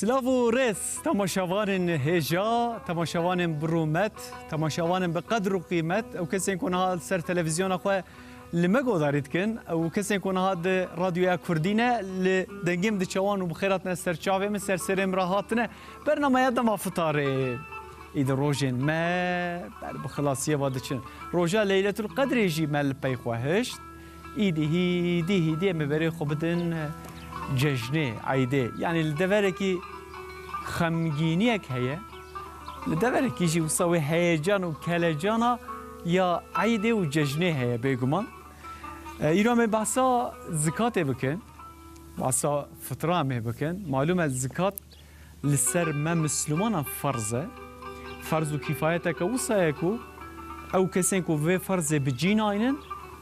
سلاو ريس تماشاوان هجا تماشاوان برومت تماشاوان بقدر وقيمت او كسي يكون هذا سر تلفزيون اخوه لما قدرت كن او كسي يكون هذا راديو كردينا لدنجم دشوان وبخيراتنا سر شافي من سر سرم راحتنا برنامج يدا ما فطار اذا روجين ما بخلاصيه وادشن روجا ليله القدر يجي مال بيخوهش ايدي مبري خبدن ججنه عيده يعني لدوركي خمگینیک هيا لدوركي جي وصوي هيجان وكلجانا يا عيده وججنه هيا بيگمان ایران بحثا زکات بکن بحثا فطره بکن معلومه زکات لسر ما مسلمان فرضه فرض و کفایت که وصایکو او کسین کو و فرض بجین آینن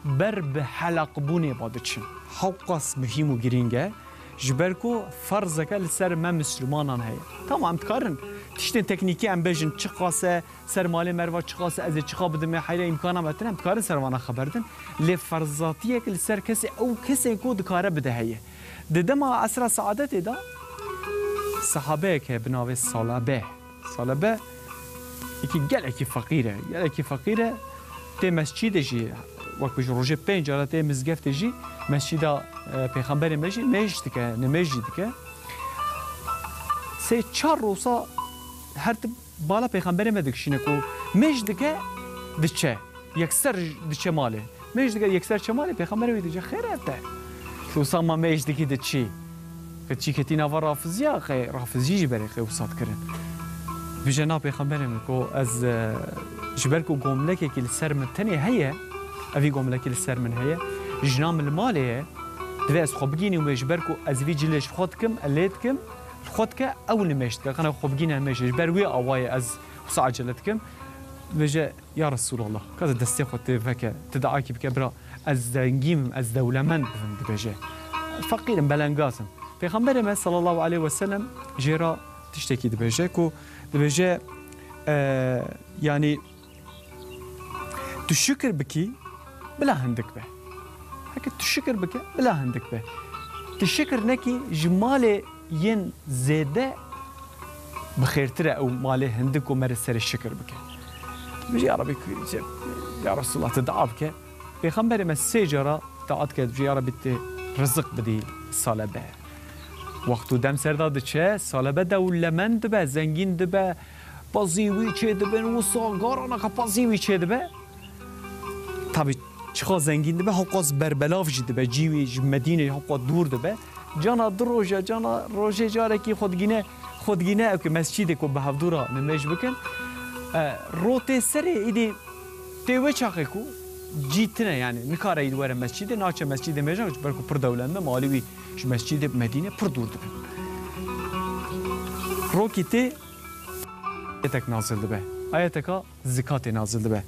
بر به حلق بونه بادچن حقاس مهم و گرینگه جبركو فرضك لسر ما مسلمانان هي تمام تكارن تشتين تكنيكي ام بيجن چقاسه سر مال مروا چقاسه از چقا بدم حيله امكانه متن تكارن سروانا خبردن لفرضاتيك لسر كسي او كسي كو دكاره بده هي ددما عصر سعادت دا صحابه که بناوي صلابه يكي گلكي فقيره تي مسجد جي وقت روجه 5 جارته مزگفت جي مسجد پیغمبر مجد که نمجد که سه 4 روزا هر بالا پیغمبر مدکشینه کو مجد که دچه یکسر دچه ماله مجد که یکسر چه ماله پیغمبر میگه خیره ده روزا ما مجد که دچی کچی که تینا و رافضیا خیر رافضی بره خیر وسط کردن بجنا پیغمبر میگه از جبرکو گملکی که سر من تنی هيا اوی گملکی سر من هيا جنام الماله دواس خبگینی و مجبرکو از وی جلش خودکم الیتکم خودکه او نمشت که خنا خبگینی نمشت بروی آوای از عجلتکم وجه یا رسول الله کاز دستی خود فکر تدعاکی بکه برا از زنگیم از دولمند بجه فقیرم بلنگازم پیغمبر صلی الله علیه و سلم جرا تشتکی بجه کو بجه یعنی تو شکر بکی بلا هندک به هكا تشكر بك بلا هندك به تشكر نكي جمال ين زيادة بخير ترى او مال هندك ومرسر الشكر بك بيجي يا ربي يا رسول الله تدعى بك بيخمر ما السجرة دعاتك بيجي يا ربي رزق بدي صلبه وقت دم سرداد چه صلبه دولمند دبه زنگين دبه بازيوي چه دبه وصاغارنا بازيوي چه دبه طبعا چخا زنگین دبه حقاس بربلاف جده به جیوی مدینه حقا دور دبه جانا دروجه جانا روجه جاره کی خودگینه او که مسجد کو به هفدورا نمیش بکن روته سر ایدی تیوه چاقه کو جیتنه یعنی نکاره اید وره مسجد ناچه مسجد میجا برکو پر دولنده مالوی مسجد مدینه پر دور دبه روکی تی آیتک نازل دبه آیتکا زکات نازل دبه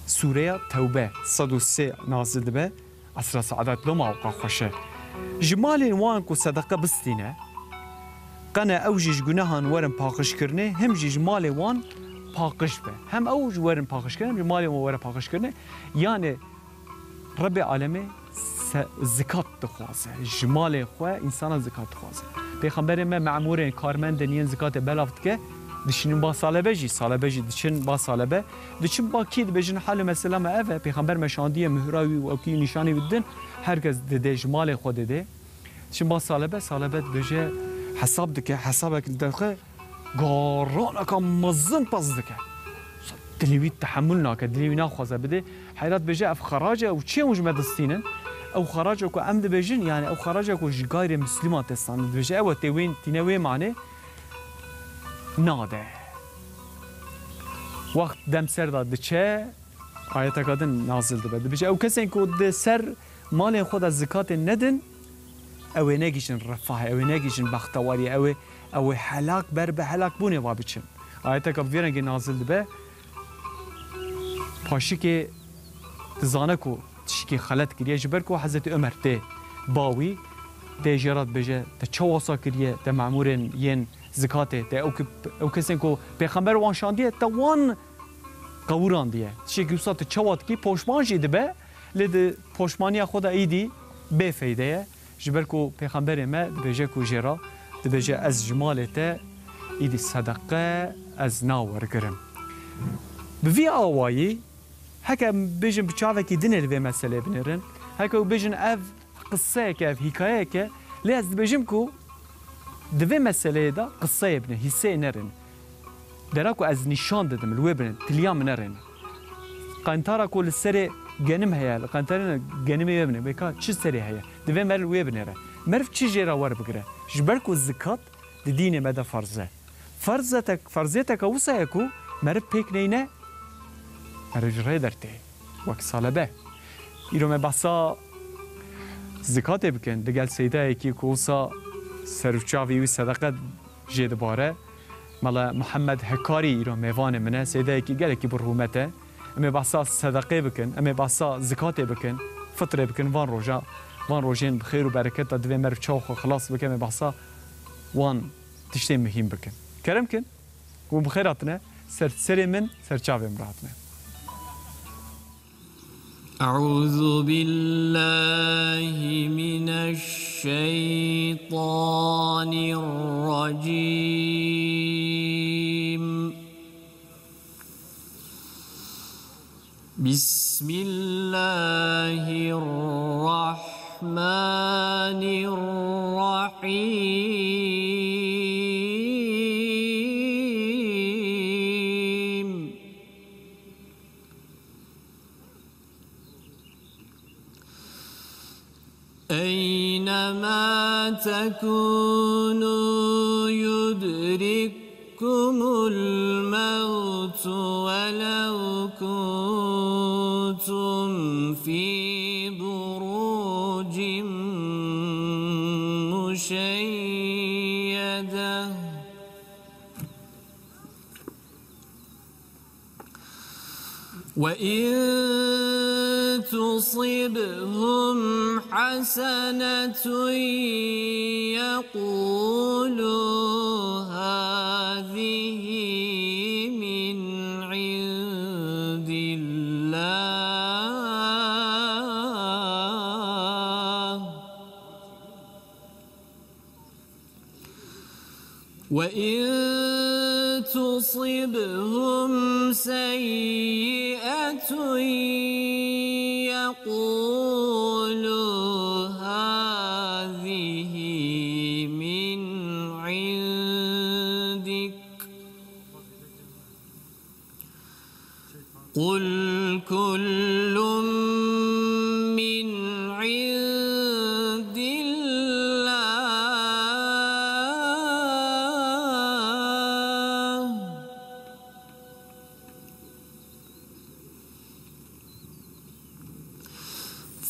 سوره توبه 103 نازل دبه عصر سعادت لما وقع خوشه جمال وان کو صدقه بستینه قنا اوجج گناهان ورن پاکش کرنه هم جمال وان پاکش به هم اوج ورن پاکش کرنه جمال وان ورن پاکش کرنه یعنی رب العالمین زکات دخوازه جمال خو انسان زکات دخوازه پیغمبر ما معمورن کارمندن زکات بلافت که دشین با صلبه جی دشین با صلبه دشین با کید بجن حال مثلا ما اوه پیغمبر مشاندی مهراوی و کی نشانی بدن هرگز ده جمال خود ده دشین با صلبه دجه حساب دکه حسابک دخه گاران کم مزن پس دکه دلیوی تحمل ناکه دلیوی ناخوازه بده حیرت بجه اف خراجه و چه مجمع دستینن او خراجه کو امد بجن یعنی او خراجه کو جگایر مسلمات دستان بجه او توین تینوی معنی ناده وقت دم سر داد چه آیت کادن نازل ده بده بشه او کسی که سر مال خود از زکات ندن او نگیشن رفاه او نگیشن بختواری او حلاک بر به حلاک بونه و بچن آیت کاد ویرنگ نازل ده به پاشی که تزانه کو تشکی خلط کریه جبر کو حضرت عمر ته باوی ته جرات بجه ته چواسا کریه ته معمورن ین زکاته ته او کسین کو پیغمبر وان شاندیه ته وان قوران دیه چه گوسا ته چوات کی پوشمان جیده به لید پوشمانی خدا ایدی به فایده جبر کو پیغمبر ما بجه کو جرا بجه از جمالته ایدی صدقه از ناور گرم بوی آوایی هکا بجن بچاوه کی دنر و مسئله بنرن هکا بجن اف قصه که اف حکایه که لیز بجم کو دوی مسئله دا قصه بنه حصه نرن دراکو از نشان دادم الوی بنه تلیام نرن قانتارا کل سر گنم هیا قانتارا گنمی بنه بکا چه سری هیا دوی مر الوی بنره مرف چی جیرا ور بگره جبرکو زکات دی دین مده فرضه فرضه تک اوسا یکو مرف پیک نینه مرجره درته وقت ساله به ایرو مباسا زکات بکن دگل سیده یکی کوسا سرچاوی و صدقه جد باره مالا محمد حکاری ایرو میوان منه سیده یکی گله کی برهومته اما باسا صدقه بکن اما باسا زکات بکن فطره بکن وان روجین بخیر و برکت دوی مرف چاخ و خلاص بکن اما باسا وان تشتی مهم بکن کرم کن و بخیراتنه سر من سرچاوی مراتنه أعوذ بالله من الشيطان الرجيم بسم الله الرحمن الرحيم أينما تكونوا يدرككم الموت ولو كنتم في بروج مشيدة وإن تصبهم حسنة يقولوا هذه من عند الله وإن تصبهم سيئة يقولوا هذه من عندك قل كل من عند الله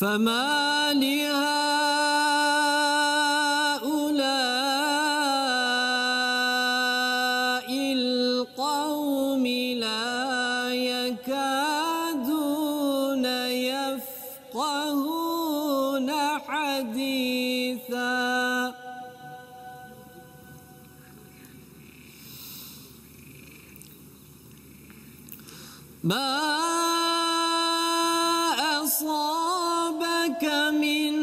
فما لهؤلاء القوم لا يكادون يفقهون حديثا ما أصابك من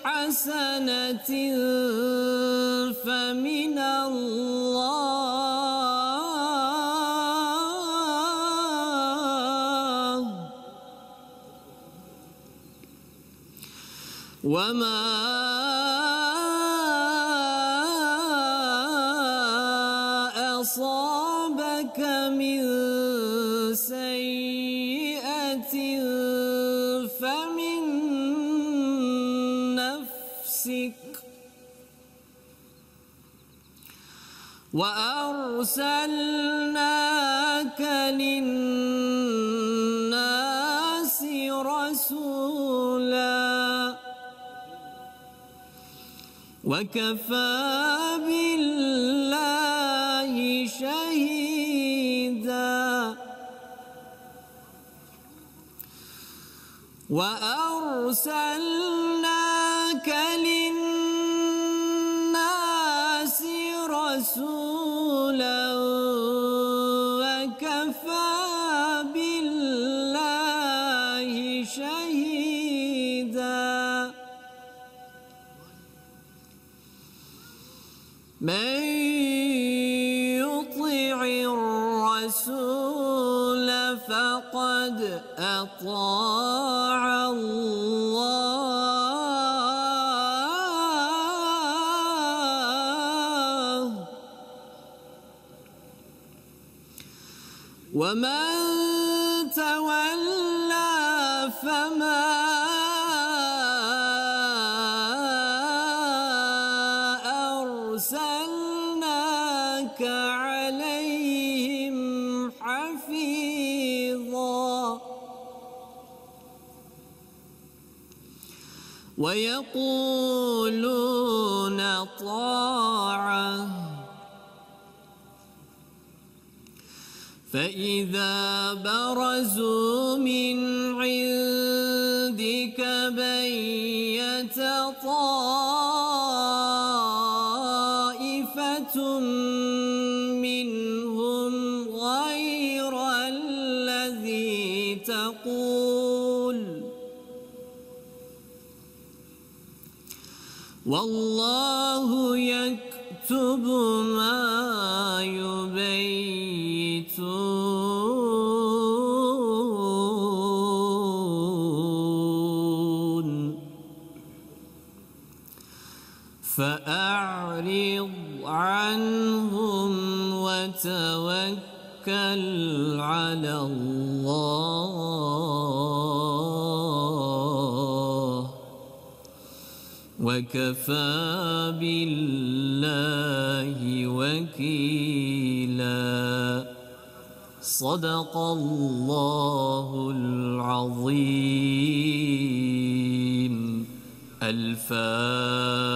حسنة فمن الله وما أصابك من سيئة فمن نفسك وأرسلناك للناس رسولا وكفى بالله شهيدا وأرسلناك للناس من يطع الرسول فقد أطاع الله ومن تولى فما أرسلناك عليهم حفيظا ويقولون طاعة فإذا برزوا من عندك بيت طائفة منهم غير الذي تقول والله يكتب ما يبيتون فأعرض عنهم وتوكل على الله وكفى بالله وكيلا صدق الله العظيم. الفاتحة.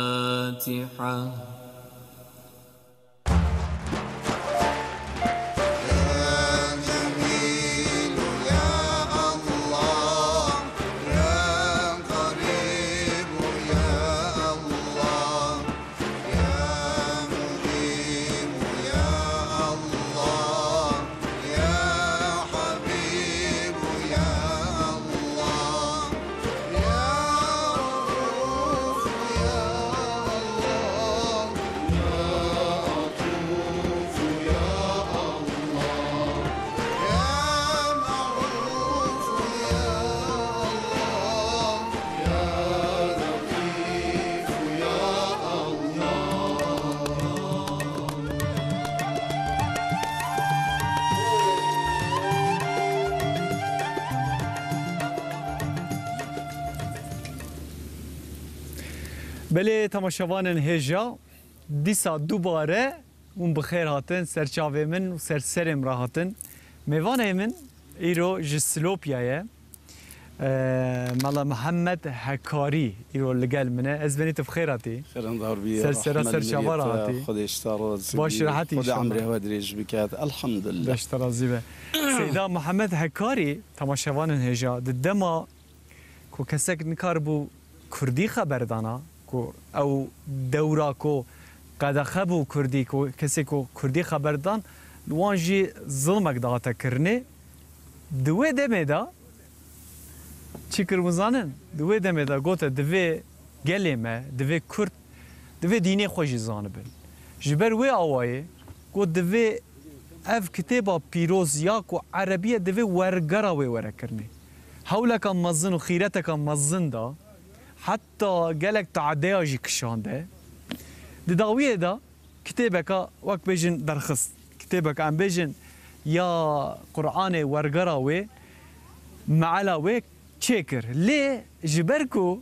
بله تماشاوانن هجا دیسا دوباره اون بخیر هاتن سرچاوه من و سرسرم را هاتن میوانه من ایرو جسلوپیایه مالا محمد حکاری ایرو لگل منه از بنیت بخیر هاتی خیرم دار بی سرسرا سرچاوه هاتی خودش تراز باش راحتی خود عمره و دریج بکات الحمد لله باش ترازی به سیدا محمد حکاری تماشاوانن هجا دما کو کسک نکار بو کردی خبر دانا او دورا کو قد خبو کردی کو کسی کو کردی خبردان وانجی ظلمک داتا کرنه دوی دمه دا چی کرمزانن دوی دمه دا گوته دوی گلیمه دوی کرد دوی دینی خوشی زانبن جبر وی آوائه گو دوی اف کتابا پیروزیا کو عربیه دوی ورگرا وی ورا کرنه حولکا مزن و خیرتکا مزن دا حتى قالك تعديا جي كشانده داويه دا كتابك وقت بيجن درخص كتابك عم بيجن يا قرآن ورقراوي معلاوي تشيكر ليه جبركو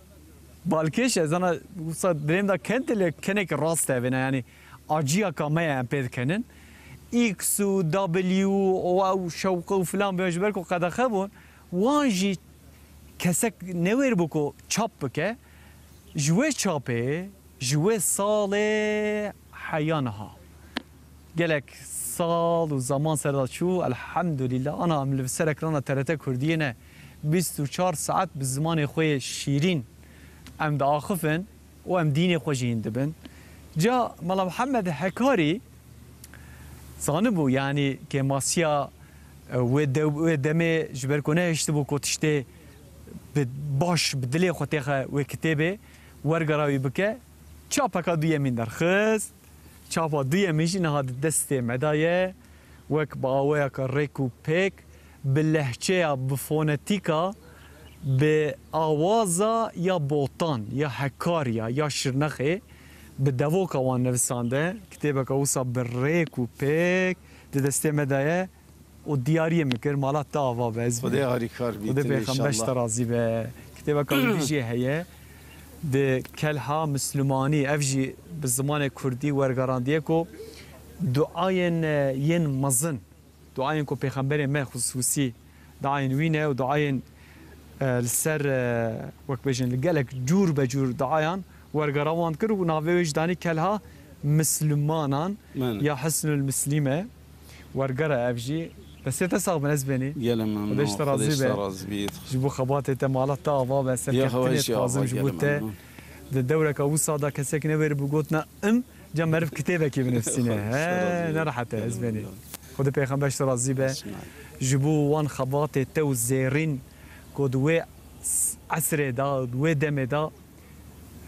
بالكيش انا وصل دريم دا كنت اللي كنك راسته بنا يعني اجيا كما ام بيد كنن اكس و دبليو او شوق وفلان بيجبركو قد خبون وانجي کسک نویر بکو چاپ بکه جوه چاپه جوه سال حیانها گلک سال و زمان سرداد شو الحمدلله انا عمل بسر اکرانا ترته کردیه نه 24 ساعت به زمان خوی شیرین ام دا آخفن و ام دین خو جین دبن جا ملا محمد حکاری زانبو یعنی که ماسیا و دمه جبر کنه اشتبو کتشته باش بدلی خطیخه و کتابه ورگراوی بکه چاپکا دوی من درخست چاپا دوی میجی نهاد دست مدایه وک با آوه که ریکو پیک به لحچه به فونتیکا به آوازا یا بوتان یا حکاریا یا شرنخه به دووکا وان نویسانده کتابه که اوسا به ریکو پیک ده دست مدایه و دیاری میکر مالا تا آوا به ازبه خدا هاری کار و ده بیتن پیغمبرش ترازی به کتابه که بیجی هیه ده کلها مسلمانی افجی به زمان کردی ورگاراندیه کو دعاین ین مزن دعاین کو پیغمبر ما خصوصی دعاین وینه و دعاین لسر وقت بجن لقالك جور بجور دعايان ورقراوان كر ونافي وجداني كلها مسلمانان يا حسن المسلمة ورقرا افجي بس تساق بنسبني يلم ودش ترازي بيت جيبو خبات تمالات طابا بس يا كتني خواشي تازم جبوته الدولة كوسا دا كسك نبر بقوتنا جم مرف كتابك بنفسنا ها نرحت اسبني خد پیغمبر ترازي به جيبو وان خبات تو زيرين كودوي عصر دا دوي دم دا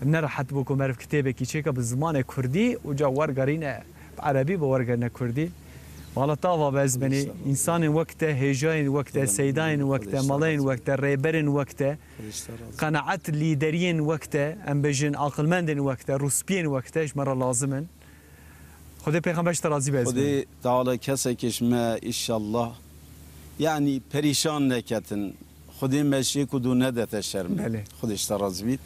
نرحت بكم مرف كتابك يشيكا بالزمان كردي وجا ورقرينا عربي بورقرنا كردي والله طاوة بازبني إنسان وقته هجاين وقته سيداين وقته مالين وقته ريبرين وقته قناعات ليدرين وقته أم بجن عقلمندين وقته روسبين وقته مرة لازمن خدي پیغمبر ترازي بازبني خدي تعالى كسكش ما إن شاء الله يعني پریشان نکتن خودی مشی کدو ندت شرم بله خودش تراز بید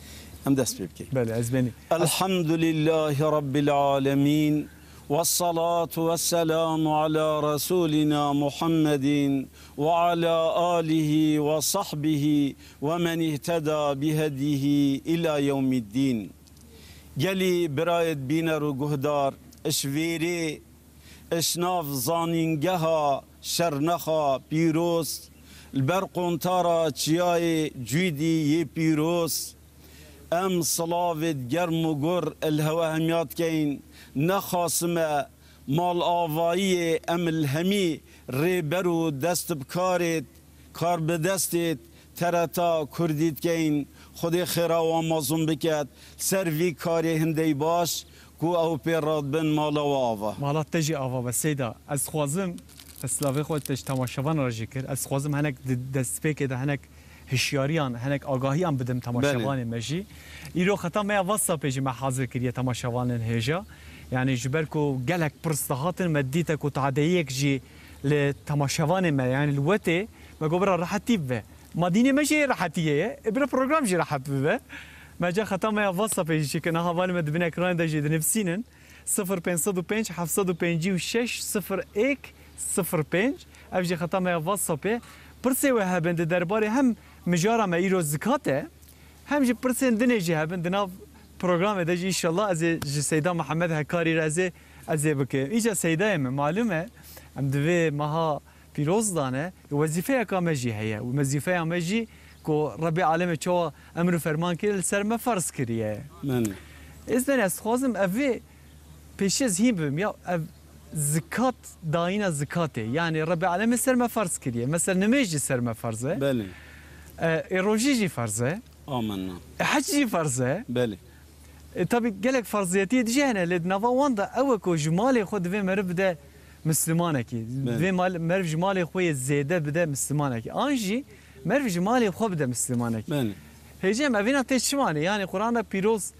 هم دست بکی بله ازبني الحمد لله رب العالمين والصلاة والسلام على رسولنا محمد وعلى آله وصحبه ومن اهتدى بهديه إلى يوم الدين جلي برايد بينر وجهدار اشويري اشناف زانينجها شرنخا بيروس البرقون تارا تشياي جويدي ي بيروس ام صلافت جرم وقر الهوا هميات كين نخاسمه مال آوایی ام الهمی ریبرو دست بکارت کار به دستت ترتا کردید کین خودی خیرا و مازون بکد سروی کاری هندی باش کو او پیراد بن مالا و آوا مالات تجي آوا بسيدا از خوازم تسلاوی خود تش تماشاوان را ذکر از خوازم هنک دست پیک ده هنک هشیاریان هنک آگاهیان بدم تماشاوان مجی ایرو خطا ما واسا پیجی ما حاضر کریه تماشاوان هجا يعني جبركو جالك برستهاتن مديتك وتعديك جي لتماشاوان ما يعني الوتي ما قبر راحتي به ما ديني ماشي راحتيه ابن بروجرام جي راحت به ما جا ختم يا وصف بيجي كنا هوالي مد بنا كران دجي نفسينن 0505 756 01 05 افجي ختم يا وصف برسي وهبند درباري هم مجارة ما ايرو زكاته هم جي برسي دنيجي هبند ناف برنامج دجي ان شاء الله از سيدا محمد هكاري رازي از بك اجا سيدا معلومه ام دوي مها بيروز دانه وظيفه كامجي هي وظيفه مجي كو ربي عالم چو امر فرمان كيل سر ما فرض كريه من اذن اس خوازم اوي پیشز هيم يا زكاه داينا زكاته يعني ربي عالم سر ما فرض كريه مثلا نمجي سر ما فرضه بله روجي فرضه آمنا حجي فرضه بله طبي قالك فرضياتي دجهنا لدنا واندا اوكو جمالي خود في مرف بدا مسلمانكي في مرف جمالي خويا زياده بدا مسلمانكي انجي مرف جمالي خو بدا مسلمانكي هيجي ما فينا تشماني يعني قران بيروز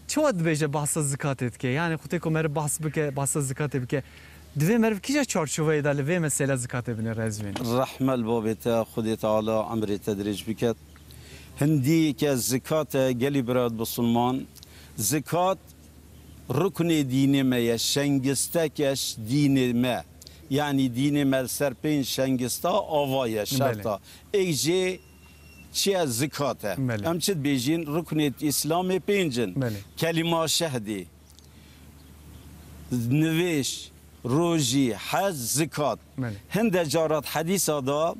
شو بيجي بحث الزكاتك يعني خوتكو مرف بحث بك بحث الزكاه بك دوی مرف کجا چارچوبه دال و مسئله زکات بن رزوین رحمه البابتا خدي تعالى عمري تدريج بكت هندي كزكاة قلي براد بسلمان زكاة ركن دين ما يشنجستكش دين ما يعني دين ما سربين شنجستا آوايا شرطا ايجي چه زكاة ام چد بيجين ركن اسلام بينجن كلمة شهدي نويش روجي حج زكاة هند جارات حديث هذا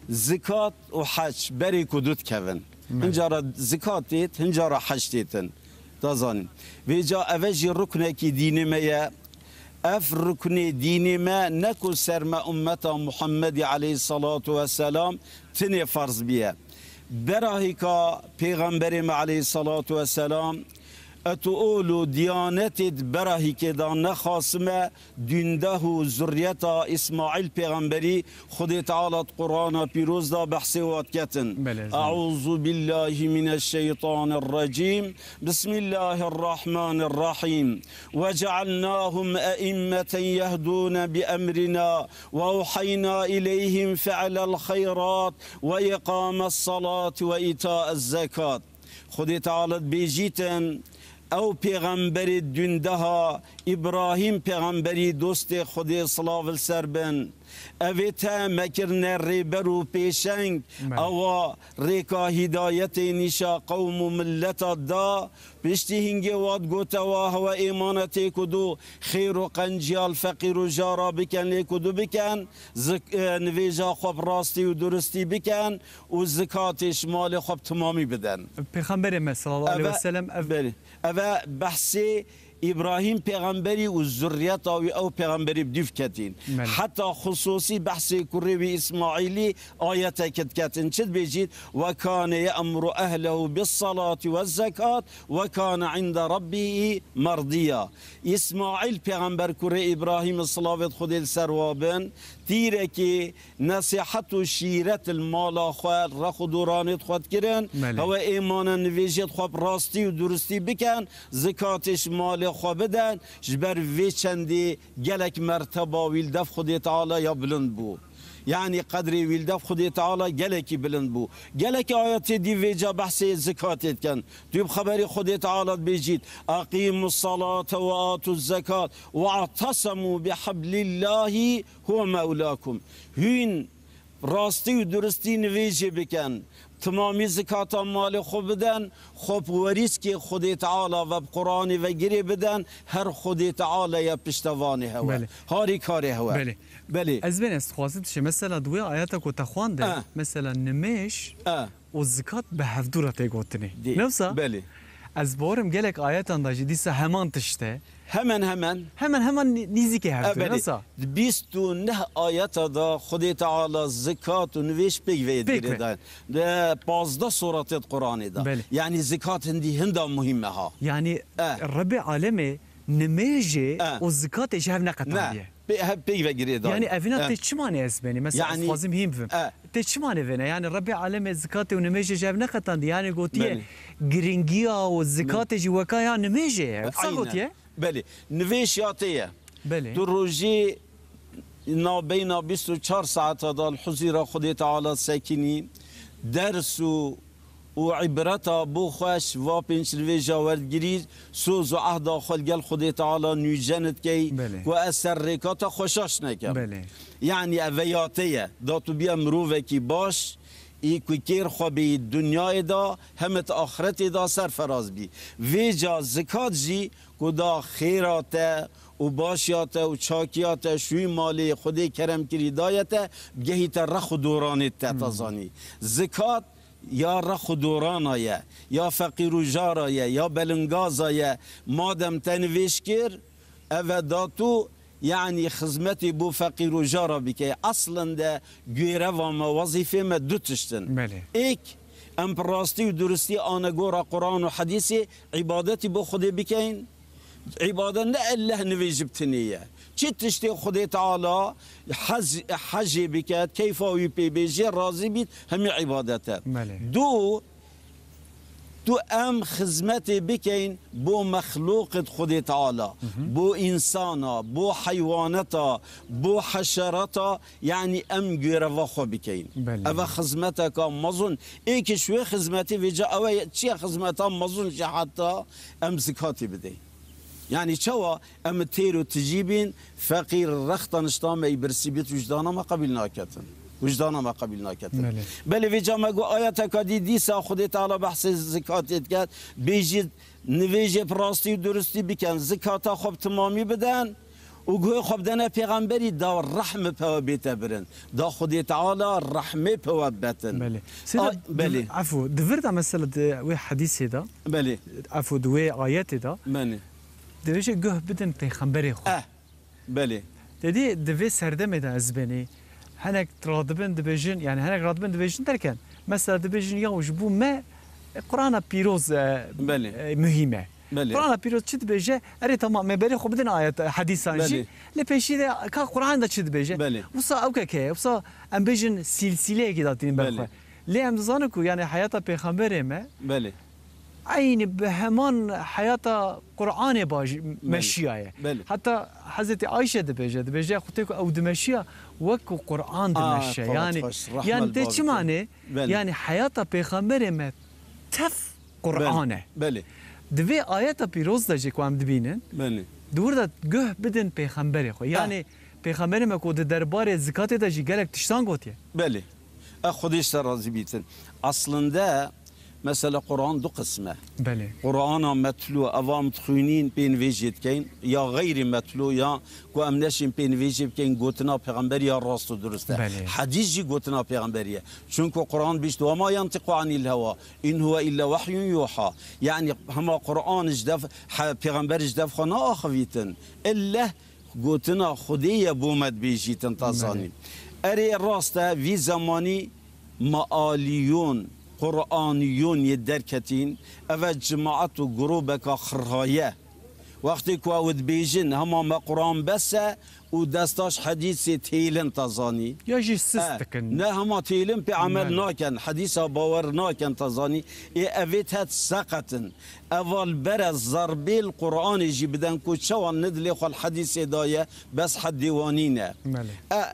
زكاة وحج بري كدود كفن هنجارة زكاة تيت هنجارة حج تيتن تظن ويجا أفجي ركنة كي ديني ما أف ركنة ديني ما نكو سرما أمتا محمد عليه الصلاة والسلام تني فرض بيها براهيكا پیغمبر عليه الصلاة والسلام اتقولو دیانت برهی که دا نخاسمه دینده و ذریتا اسماعیل پیغمبری خود تعالی قرآن پیروز دا بحثی وات کتن. اعوذ بالله من الشیطان الرجیم بسم الله الرحمن الرحیم وجعلناهم ائمة يهدون بأمرنا وأوحينا إليهم فعل الخيرات وإقام الصلاة وإيتاء الزكاة. خود تعالی بیجیتن او پیغمبر دنده ها ابراهیم پیغمبری دوست خود صلاح السربن اویتا مکرن ریبر و پیشنگ او ریکا هدایت نیشا قوم و ملت دا پشتی هنگی واد گوتا و هوا ایمانت کدو خیر و قنجیال فقیر و جارا بکن لی کدو بکن نویجا خوب راستی و درستی بکن و زکاتش مال خوب تمامی بدن. پیغمبر ما صلی الله علیه و سلم اوه بحثی ابراهیم پیغمبری و ذریت او پیغمبری بدیف کتین حتی خصوصی بحث کری و اسماعیلی آیت کتین چد بیجید و کان یأمر اهله بالصلاة والزکات و کان عند ربه مرضیا. اسماعیل پیغمبر کری ابراهیم صلاوت خود السروابن تیره که نصیحت و شیرت المالا خواه رخ و دورانت خود کرن هوا ایمان نویجت خواب راستی و درستی بکن زکاتش مال خواه بدن جبر وی چندی گلک مرتبه ویلدف خود تعالی یا بلند بو يعني قدري ويلدف خدي تعالى جلكي بلنبو جلكي آيات دي ويجا بحث الزكاة كان تجيب خبري خدي تعالى بيجيت أقيموا الصلاة وآتوا الزكاة واعتصموا بحبل الله هو مولاكم هين راستي ودرستي نويجي بكن تمامی زکات مال خوب بدن خوب وریس که خود تعالی و قرآن و گری بدن هر خود تعالی یا پشتوانی هوا هاری کاری هوا بله از بین استخواست شه مثلا دوی آیات کو تخوانده مثلا نمیش و زکات به هفدورة تگوتنی نفسه بله از بارم گلک آیات انداجی دیسه همان تشته همان نیزی که هفته نسا 29 آیت دا خود تعالی زکات و نویش بگوید گریدن 15 سورات قرآن دا یعنی زکات هندا مهمه ها یعنی رب عالمه نمیجه و زکاتش هف نقطعیه يعني أفينا تشماني أسباني مثلا فازم هيم فهم تشماني فينا يعني ربي علم الزكاة ونميجي جاب نقطان يعني قلتيه جرينجيا والزكاة جواكايا نميجي قلتيه بله نویشیاتیه بله دروجی بین 24 ساعت دا الحضور خود تعالی ساکنی درس و عبرتا بو خوش و پنج الویجا وردگیری سوز و عهد خلقل خود تعالی نیوجنت کی و اثر ریکات خوشاش نکرد بله یعنی اویاتیه دا تو بیا مروفه کی باش ای کوکیر خوابی دنیای دا همت آخرت دا سرفراز بی ویجا زکات جی کدا خیرات و باشیات و چاکیات شوی مالی خودی کرم کری دایت گهیت رخ دورانت تتزانی زکات یا رخ دورانایه یا فقیر و جارایه یا بلنگازایه مادم تنویش کر او داتو يعني خدمتي بو فقير وجارة بكي اصلا ده غيره وما وظيفه ما دوتشتن ايك ام براستي ودرستي انا غورا قران وحديثي عبادتي بو خدي بكين عباده لا الله نويجبتنيه تشتي خدي تعالى حج بكات كيف بيجي راضي بيت هم عبادته تو ام خدمتی بکن بو مخلوق خود تعالی بو انسانا بو حیوانتا بو حشراتا یعنی ام گیره و خو بکن او خدمتا که مزون ای که شوی خدمتی ویجا او چی خدمتا مزون چی حتی ام زکاتی بده يعني شوا ام تيرو تجيبين فقير رختن اشتام اي برسي بيت وجدانا ما قبلنا كتن وجدانا ما قبلنا كتن بل في جامعة آياتك دي سا خدي تعالى بحث الزكاة يتكات بيجي نويجي براستي ودرستي بكن زكاة خب تمامي بدن وگوی خب دنه پیغمبری دا رحمه پا بیت برن دا خدای تعالی رحمه پا بتن بله بله عفو دفرت مثلا دوی حدیثی دا بله عفو دوی آیتی دا بله دویش گوه بدن پیغمبری خود بله دیدی دوی سردمه دا از بینی هنک رادبن دبیجن یعنی هنک رادبن دبیجن درکن مثلا دبیجن یا وجبو ما قرآن پیروز بله مهمه بله. قرآن پیروز چی دبیجه اری تمام مبری خوب بدن آیت حدیثان جی بله. لپیشی ده که قرآن دا چی دبیجه بله. وصا او که وصا ام بیجن سلسله کی داتین بله. بخواه لی ام زانو کو یعنی حیات پیغمبر ما بله عین به همان حیات قرآن باج مشیه بله. حتی حضرت عایشه دبیجه خودت کو او دمشیه وکو قرآن دمشیه یعنی ده چی معنی بله. یعنی حیات پیغمبر ما تف قرآنه بله دوی آیت پیروز داشته که هم دبینن بله دور داد گه بدن پیغمبر خو یعنی پیغمبر ما کو دربار زکات داشتی گلک تشتان گوتیه بله خودش راضی بیتن اصلا مثلا قرآن دو قسمه بله قرآن متلو اوام تخونین بین ویجید کن یا غیر متلو یا کو ام نشین بین ویجید کن گوتنا پیغمبر یا راست و درسته بله. حدیث جی گوتنا پیغمبریه چون که قرآن بیشت و ما ينطق عن الهوا این هو الا وحی یوحى یعنی هما قرآن جدف پیغمبر جدف خنا آخویتن الا گوتنا خودی بومد بیجیتن تازانی اری راسته وی زمانی معالیون قرآنیون یدرکتین او جماعت و گروبک خرهایه وقتی که اود بیجن هما ما قرآن بسه و دستاش حدیث تیلن تزانی یا جی سستکن نه هما تیلن پی عمل ناکن حدیث باور ناکن تزانی اوید هد سقطن اول بر ضربه القرآن جی بدن که چوان ندلی خال حدیث دایه بس حد دیوانینه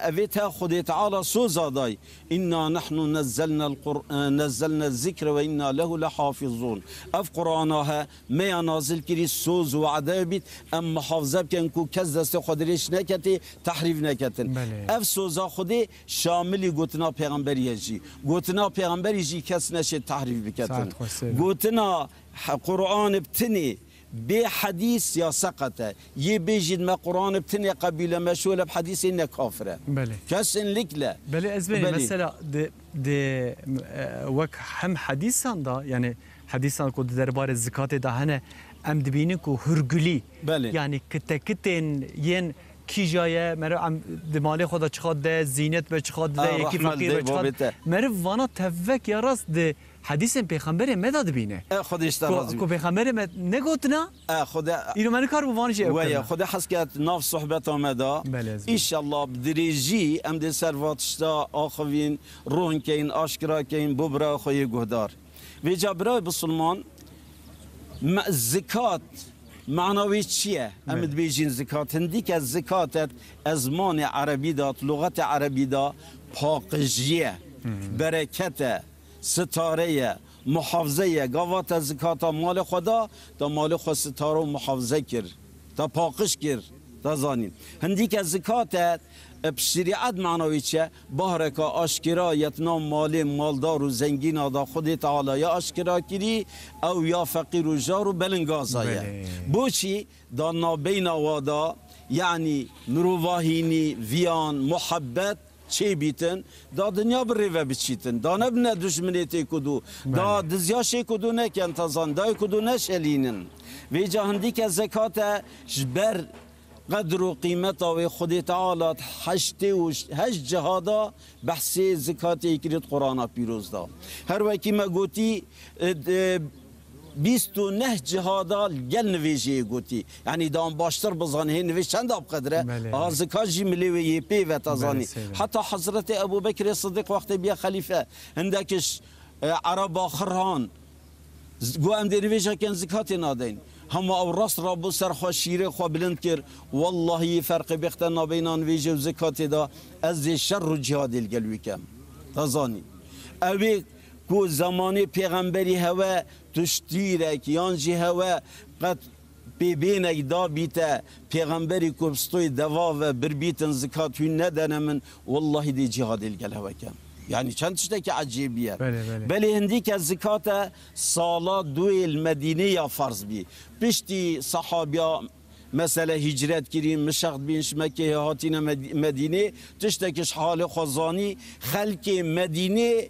اوید ها خود تعالی سوزا دای انا نحن نزلنا الذکر و انا له لحافظون اف قرآنها ما نازل کری سوز و عده بید ام محافظه بکن که کس دست خودریش نکتی تحریف نکتن اف سوزا خودی شاملی گوتنا پیغمبری جی گوتنا پیغمبری جی کس نشه تحریف بکتن گوتنا قرآن بتني بحديث يا سقطه يبيجد ما قرآن بتني قبيله مشغوله بحديث انه كافره بله كسن لك لا بله ازبني مثلا د وك هم حديثان دا يعني حديثان كو دربار الزكاه دا هنا ام دبيني كو هرگلي بله يعني كتكتن ين کی جایه مرا ام دماغ خدا چخاد ده زینت به چخاد ده یکی فقیر به چخاد مرا وانا توک یا راست ده حدیث پیغمبر مداد بینه خودش راضی کو پیغمبر مد نگوتنا خدا اینو من کار بوانش ویا خدا حس کرد ناف صحبت آمده ان شاء الله بدریجی ام ده سرواتشتا آخوین روحن کین آشکرا کین ببرا خوی گهدار و جبرای بسلمان زکات معنوی چیه؟ امد بیجین زکات هندی که زکات ازمان عربی داد لغت عربی دا پاقجیه برکت ستاره محافظه گاوات زکات مال خدا دا مال خود ستاره و محافظه کرد تا پاقش کرد تا زانین هندی که زکات بشریعت معنوی چه بهرکا آشکرا یتنا مالدار و زنگین دا خود تعالی یا آشکرا کری او یا فقیر و جار و بلنگازایه بوچی دا نابین وادا یعنی مروواهینی ویان محبت چه بیتن دا دنیا بریوه بچیتن دا نبنه دشمنیتی کدو دا دزیاشی کدو نکن تازان دا کدو نشلینن ویجا هندی که زکات جبر قدر و قیمت و خود تعالی هشت جهادا بحثی زکات اکرید قرآن پیروز دا هر وکی ما گوتی 29 جهادا گل نویجی گوتی یعنی دام باشتر بزانه نویج چند آب قدره زکات جی ملیوی پی و تزانی حتی حضرت ابو بکر صدیق وقت بیا خلیفه هندکش عرب آخران گو ام دی نویجه کن زکات نادین هما او راست را بو سرخوا شیره خوا بلند کر والله فرق بختنا بینان ویجه و زکات دا از شر و جهاد الگلوی کم تازانی اوی کو زمانی پیغمبری هوا تشتیرک یانجی هوا قد ببینک دا بیتا پیغمبری کو بستوی دوا و بربیتن زکات وی ندنه من والله دی جهاد الگل هوا کم يعني چند تشتكي عجيبية بله هندي كزكاة صلاة دوي المدينة فرض بي بشتي صحابيا مثلا هجرت كريم مشغد بينش مكة هاتينا مدينة تشتكيش حال خزاني خلق مدينة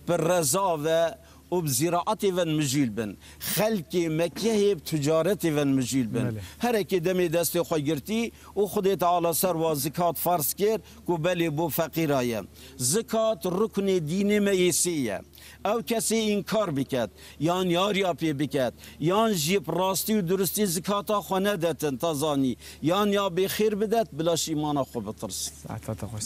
بالرزا وبزراعتي ون مجيل بن خلقي مكيه بتجارتي ون مجيل بن هركي دمي دستي خويرتي وخدي تعالى سر وزكاة فرض كير كوبالي بو فقيرايا زكاة ركن ديني ميسية او کسی انکار بکد یان یاریا پی بکد یان جیب راستی و درستی زکاتا خونه دتن تازانی یان یا بخیر بدت بلاش ایمان خو بترس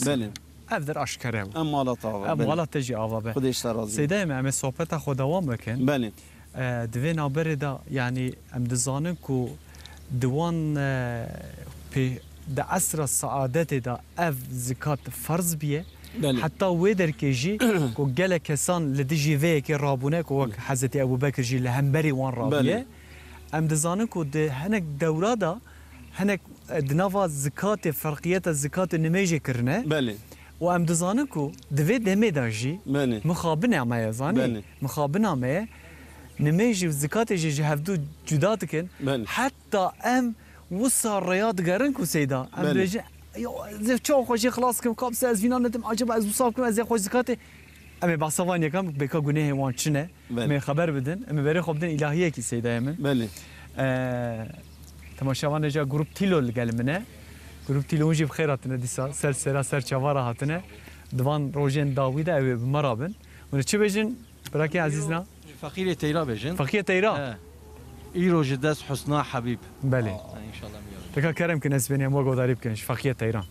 بله افدر اشکره امالات آوا امالات تجی آوا به خودش راضی سیده ام صحبت خود دوام بکن بله دوین آبر دا یعنی ام دزانن کو دوان پی د عصر السعادت دا اف زکات فرض بیه بله. حتى ويدر كيجي كو جالا كسان لديجي في كي رابونه كو حضرت ابو بكر جي لهمبري وان رابيه ام دزانن كو هنك دوره دا هنك دنافا زكاه فرقيه الزكاه النميجي كرنه بله وام دزانن كو دفي دمي داجي بله مخابنا ما يزاني مخابنا ما نميجي الزكاه جي هفدو جدات كن حتى ام وصل رياض قرنكو سيدا ام بيجي زي شو خوشي خلاص كم كابس از فينا ندم عجب از وصاب كم از خوش زكاتي امي بعصوان يكم بكا غنيه وان شنه مي خبر بدن امي بري خبدن الهيه كي سيدا يمن بله تماشاوان جا جروب تيلو القلمنه جروب تيلو نجيب خيراتنا ديسا سلسله سر چوارا هاتنه دوان روجين داويدا او بمرابن ون چه بجن براكي عزيزنا فقير تيرا بجن فقير تيرا اي روج داس حسنا حبيب بله ان شاء الله تكا كرم كن اسبانيا مو قداري بكنش فقيه تيران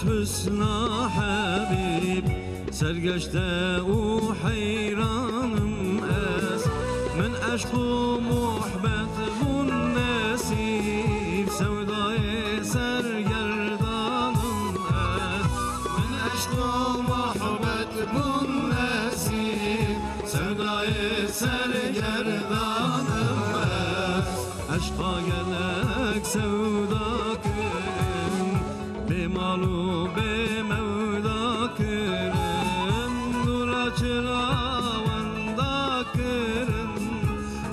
حسنا حبيب سرقشته وحيرانم أس من عشق ومحبت والنسيب سوداء سرقردانم أس من عشق ومحبت والنسيب سوداء سرقردانم أس عشقا قلق سوداك بمالو بمودا كرن نورا چراوندا كرن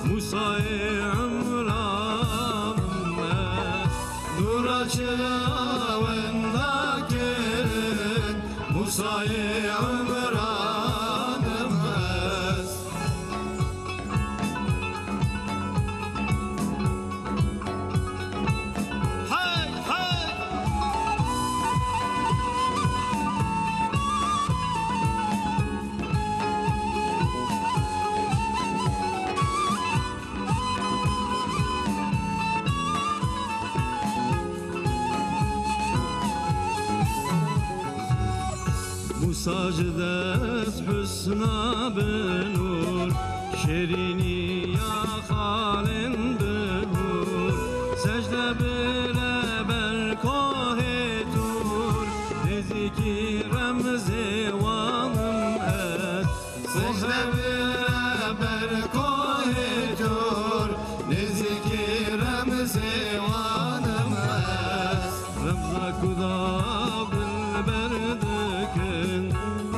موسى عمران نورا چراوندا كرن موسى عمران ساجدت حسنا بنور شیرینی یا خالن بنور سجده بره بر کوه تور نزدیکی رمز وانم است سجده بره بر کوه تور نزدیکی رمز وانم است رمز کدا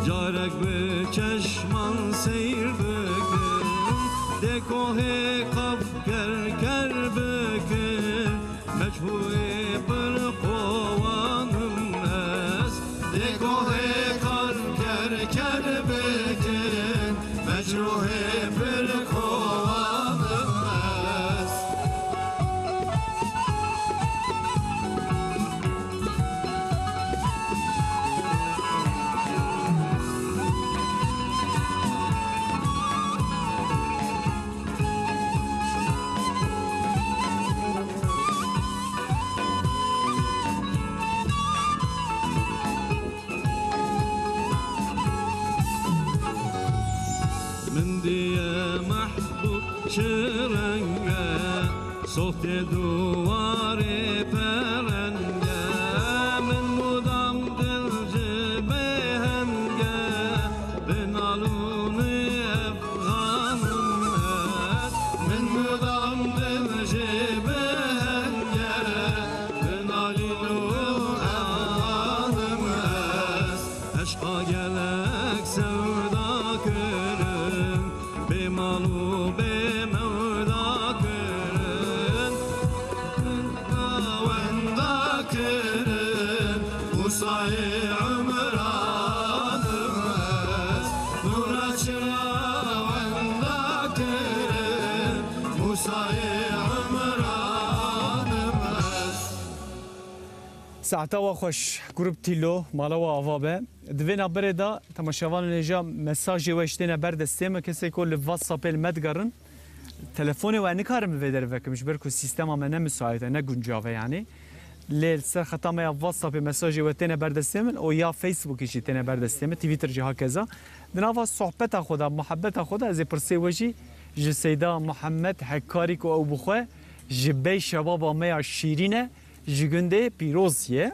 جارك بچشمان سير بكن دكوه قف كر بكن مجهول برقوان الناس دكوه كر بكن مجروح برقوان الناس شرنگه صوت دوار پرنگه من مدام دل جبهنگه بمال و بمولا کرن وندا کرن موسای عمران مز نورا چرا وندا کرن موسای عمران مز ساعتا و خوش گروپ تیلو مالا و آوابه دوینا بره دا تماشاوان نجا مساجی وشتینا بردستیم کسی که واتساپ المدگرن تلفون و نکارم ویدر وکمش برکو سیستم ما نمساعده نگنجاوه یعنی لیل سر ختامه یا واتساپ مساجی و تینا بردستیم او یا فیسبوکی چی تینا بردستیم توییتر جها کذا دنوا صحبت خدا محبت خدا از پرسی وجی جسیدا محمد حکاری کو او بخواه جبی شباب آمه شیرینه جگنده پیروزیه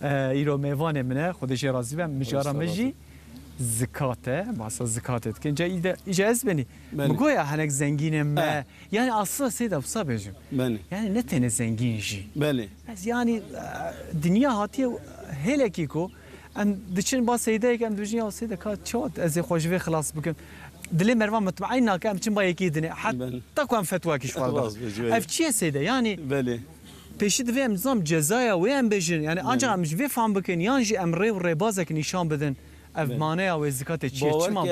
ایرو میوان منه خودش راضی بم مجارا مجی زکاته واسه زکاتت که اینجا از بنی بگویا هنگ زنگینه ما یعنی اصلا سیدا بسا بجم یعنی نه تنه زنگین جی از یعنی دنیا هاتی هلکی کو ان دچن با سیدا که ام دنیا سیدا کا چوت از خوشوی خلاص بکن دلی مروان مطمئن که ام چن با یکی دنیا حتی کم فتوا کیش والله اف چیه سیدا یعنی پیشی دوی نظام جزای و ام بجن یعنی آنجا همش وی فهم بکن یعنی امری و ربازک نشان بدن اف مانع و زکات چیه چما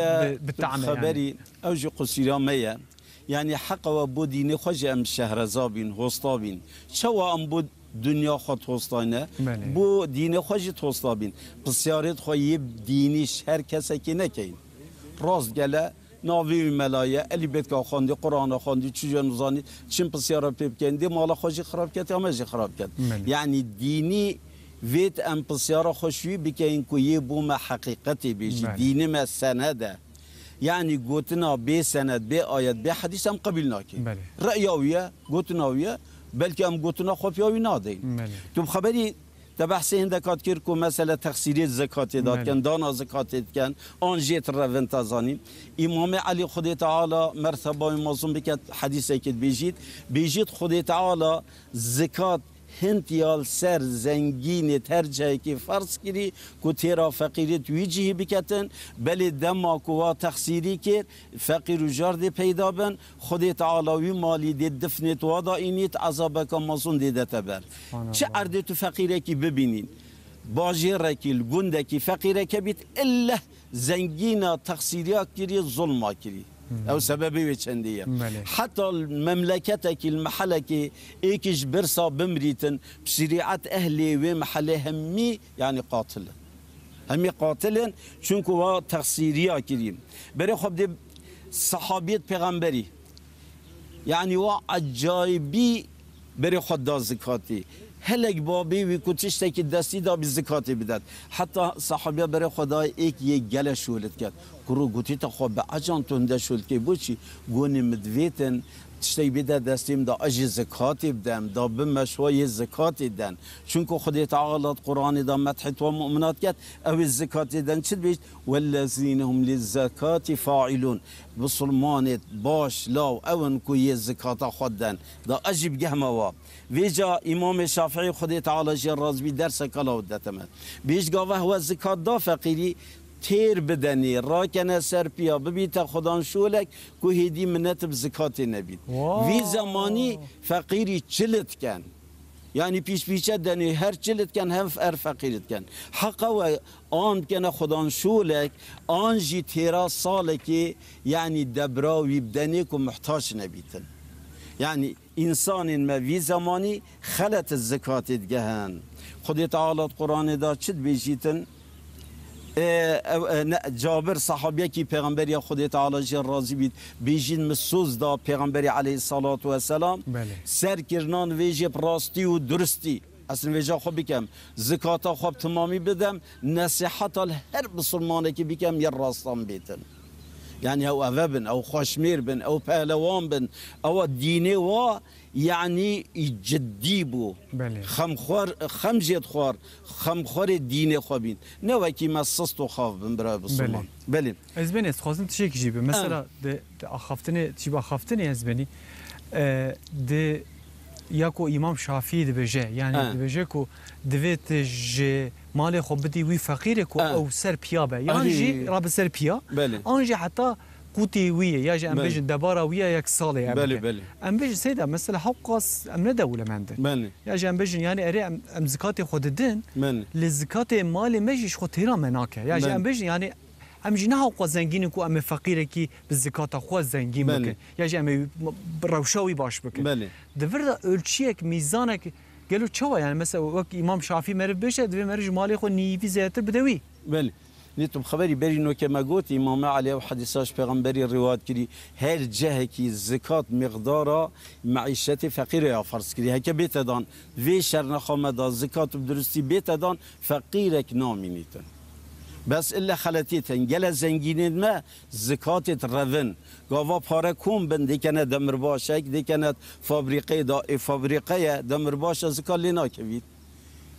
بالطعمه خبری اوج قصیرا میه یعنی حق و بودین خوش ام شهرزابین هستابین چوا ام بود دنیا خود هستانه بو دین خوش هستابین بسیارت خوی دینیش هر کسی که نکین راست گله ناوی ملایه علی بیت که خواندی قرآن خواندی چجور نزانی چیم پسیارا پیب کندی مالا خوشی خراب کرد یا مجی خراب کرد یعنی دینی ویت ام پسیارا خوشوی بکن که یه بوم حقیقتی بیجی دینی ما سنده یعنی گوتنا به سند به آیت به حدیث هم قبیل ناکی رأیاویه گوتناویه بلکه هم گوتنا خوفیاوی نادین تو خبری ده بحث هندکات کرد که مثلا تقصیری زکات داد کن دانا زکات کن آن جیت روان تازانیم امام علی خدا تعالی مرتبه مازون بکت حدیثی که بیجید خدا تعالی زکات هنتیال سر زنگین ترجه که فرض کری که تیرا فقیریت ویجهی بکتن بلی دما که تقصیری کرد فقیر و جارد پیدا بن خدا تعالی مالی دید دفنت وادا اینیت عذابه که مازون دیده تبر چه عرده تو فقیره که ببینین باجی رکیل گنده که فقیره که بیت الا زنگین تقصیری کری ظلم کری او سببی چندیه حتی المملکت المحله که ایکش برسا بمریتن بشریعت اهلی و محله همی یعنی قاتلن چونکه وا تقصیریا کریم برای خب دی صحابیت پیغمبری یعنی وا عجایبی برای خود دا زکاتی هلک بابی وی کتشته که دستی دا بی زکاتی بدد حتی صحابیا برای خدای ایک یه گله شولت کرد کرو گوتی تا خواب به اجان تونده شولت که بوچی گونی مدویتن تشتی بیده دستیم دا اجی زکاتی بدم دا بمشوای زکاتی دن چونکه خدا تعالی قرآن دا مدحت و مؤمنات کرد او زکاتی دن چید بیشت والذین هم للزکات فاعلون بسلمانت باش لاو اون که یه زکاتا خود دن دا اجی بگهمه واب ویجا امام شافعی خدا تعالی جی رازبی درس کلا ودتمد بیش گاوه و زکات دا فقیری تیر بدنی راکنه سر پیا ببیت خدان شولک که هیدی منت بزکات نبید وی زمانی فقیری چلت کن یعنی پیچه دنی هر چلت کن هم فقیرت کن حقا و آن کنه خدان شولک آن جی تیرا ساله که یعنی دبراوی بدنی که محتاج نبیتن یعنی انسان ما وی زمانی خلط الزکات دگهن خدا تعالی قرآن دا چید بیجیتن جابر صحابیه کی پیغمبری خدا تعالی جل راضی بید بیجین مسوز دا پیغمبری علیه الصلاة و السلام سر کرنان ویجه راستی و درستی اصلا ویجه خوب بکم زکاتا خوب تمامی بدم نصیحت هر مسلمانه که بکم یه راستان بیتن یعنی او بن او خوشمیر بن او پهلوان بن او دینه و یعنی جدی بو خمجت خوار خمخور دین خوابین نه وکی مسست و خواب بن برای بسلمان بله از بینی از خواستم تشک جیبه مثلا ده آخافتنی تیبا آخافتنی از بینی ده یاکو امام شافعی ده بجه یعنی ده بجه کو دویت جه مال خوب بدی وی فقیره کو او سر پیا به یعنی جی راب سر پیا آنجا حتی قوتي ويا يا جي ام بله. بيجن دبارا ويا ياك صالي بله بله ام بيجن سيدا مثلا حقاس ام ندوله مندن بله يا جي ام بيجن يعني اري ام زكاتي خود الدين بله لزكاتي مالي مجيش خود هيرا مناكه يا جي بله. ام بيجن يعني ام جينا حقا زنگين كو ام فقير كي بالزكاه خو زنگين بله. بك يا جي ام روشاوي باش بك بله دفردا ölçiyek ميزانك قالوا تشوا يعني مثلا وقت امام شافعي مرب بشه دوی مرج مالي خو نيفي زياتر بدوي بله نیتم خبری بری نو که مگوت امام علی و حدیثاش پیغمبری روایت کردی هر جهه کی زکات مقدار معیشت فقیر یا فرض کردی هک بیت دان وی شرن خامدا زکات بدرستی بیت دان فقیرک نامینیتن بس الا خلاتیتن گله زنگینین ما زکات روون گاوا پاره کوم بند کنه دمر باشه دیکنه فابریقه دا فابریقه دمر باشه زکات لینا کوید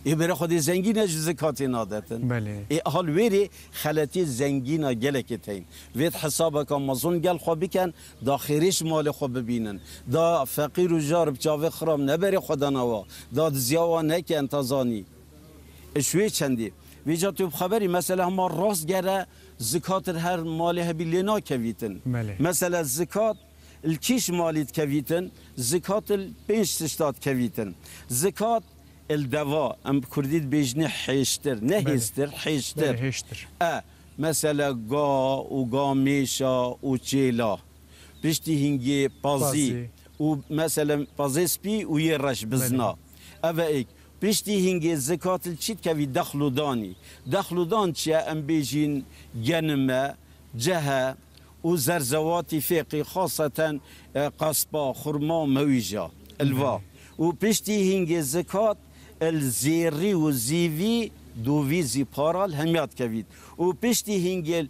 ای بره خودی زنگین از زکات نادتن بله ای حال ویری خلطی زنگین گلک تین وید حساب کن مزون گل خو بکن دا خیرش مال خو ببینن دا فقیر و جار بچاوه خرام نبری خدا نوا دا زیاوا نکن تازانی شوی چندی ویجا تو خبری مثلا ما راست گره زکات هر مال هبیلینا کویتن بله مثلا زکات الکیش مالیت کویتن زکات الپنج تشتات کویتن زکات الدواء ام كرديد بيجني حيشتر نهيستر حيشتر هشتر مثلا قا وقا ميشا وتشيلا بيشتي هنجي بازي ومثلا بازي سبي ويرش بزنا افايك بيشتي هنجي زكاة الشيت كفي دخلو دان تشيا ام بيجين جنما جهة وزرزواتي فيقي خاصة قصبة خرما مويجا الوا وبيشتي هنجي زكاة الزيري والزيفي دوفي زي بارال هميات كفيد وبيشتي هنجل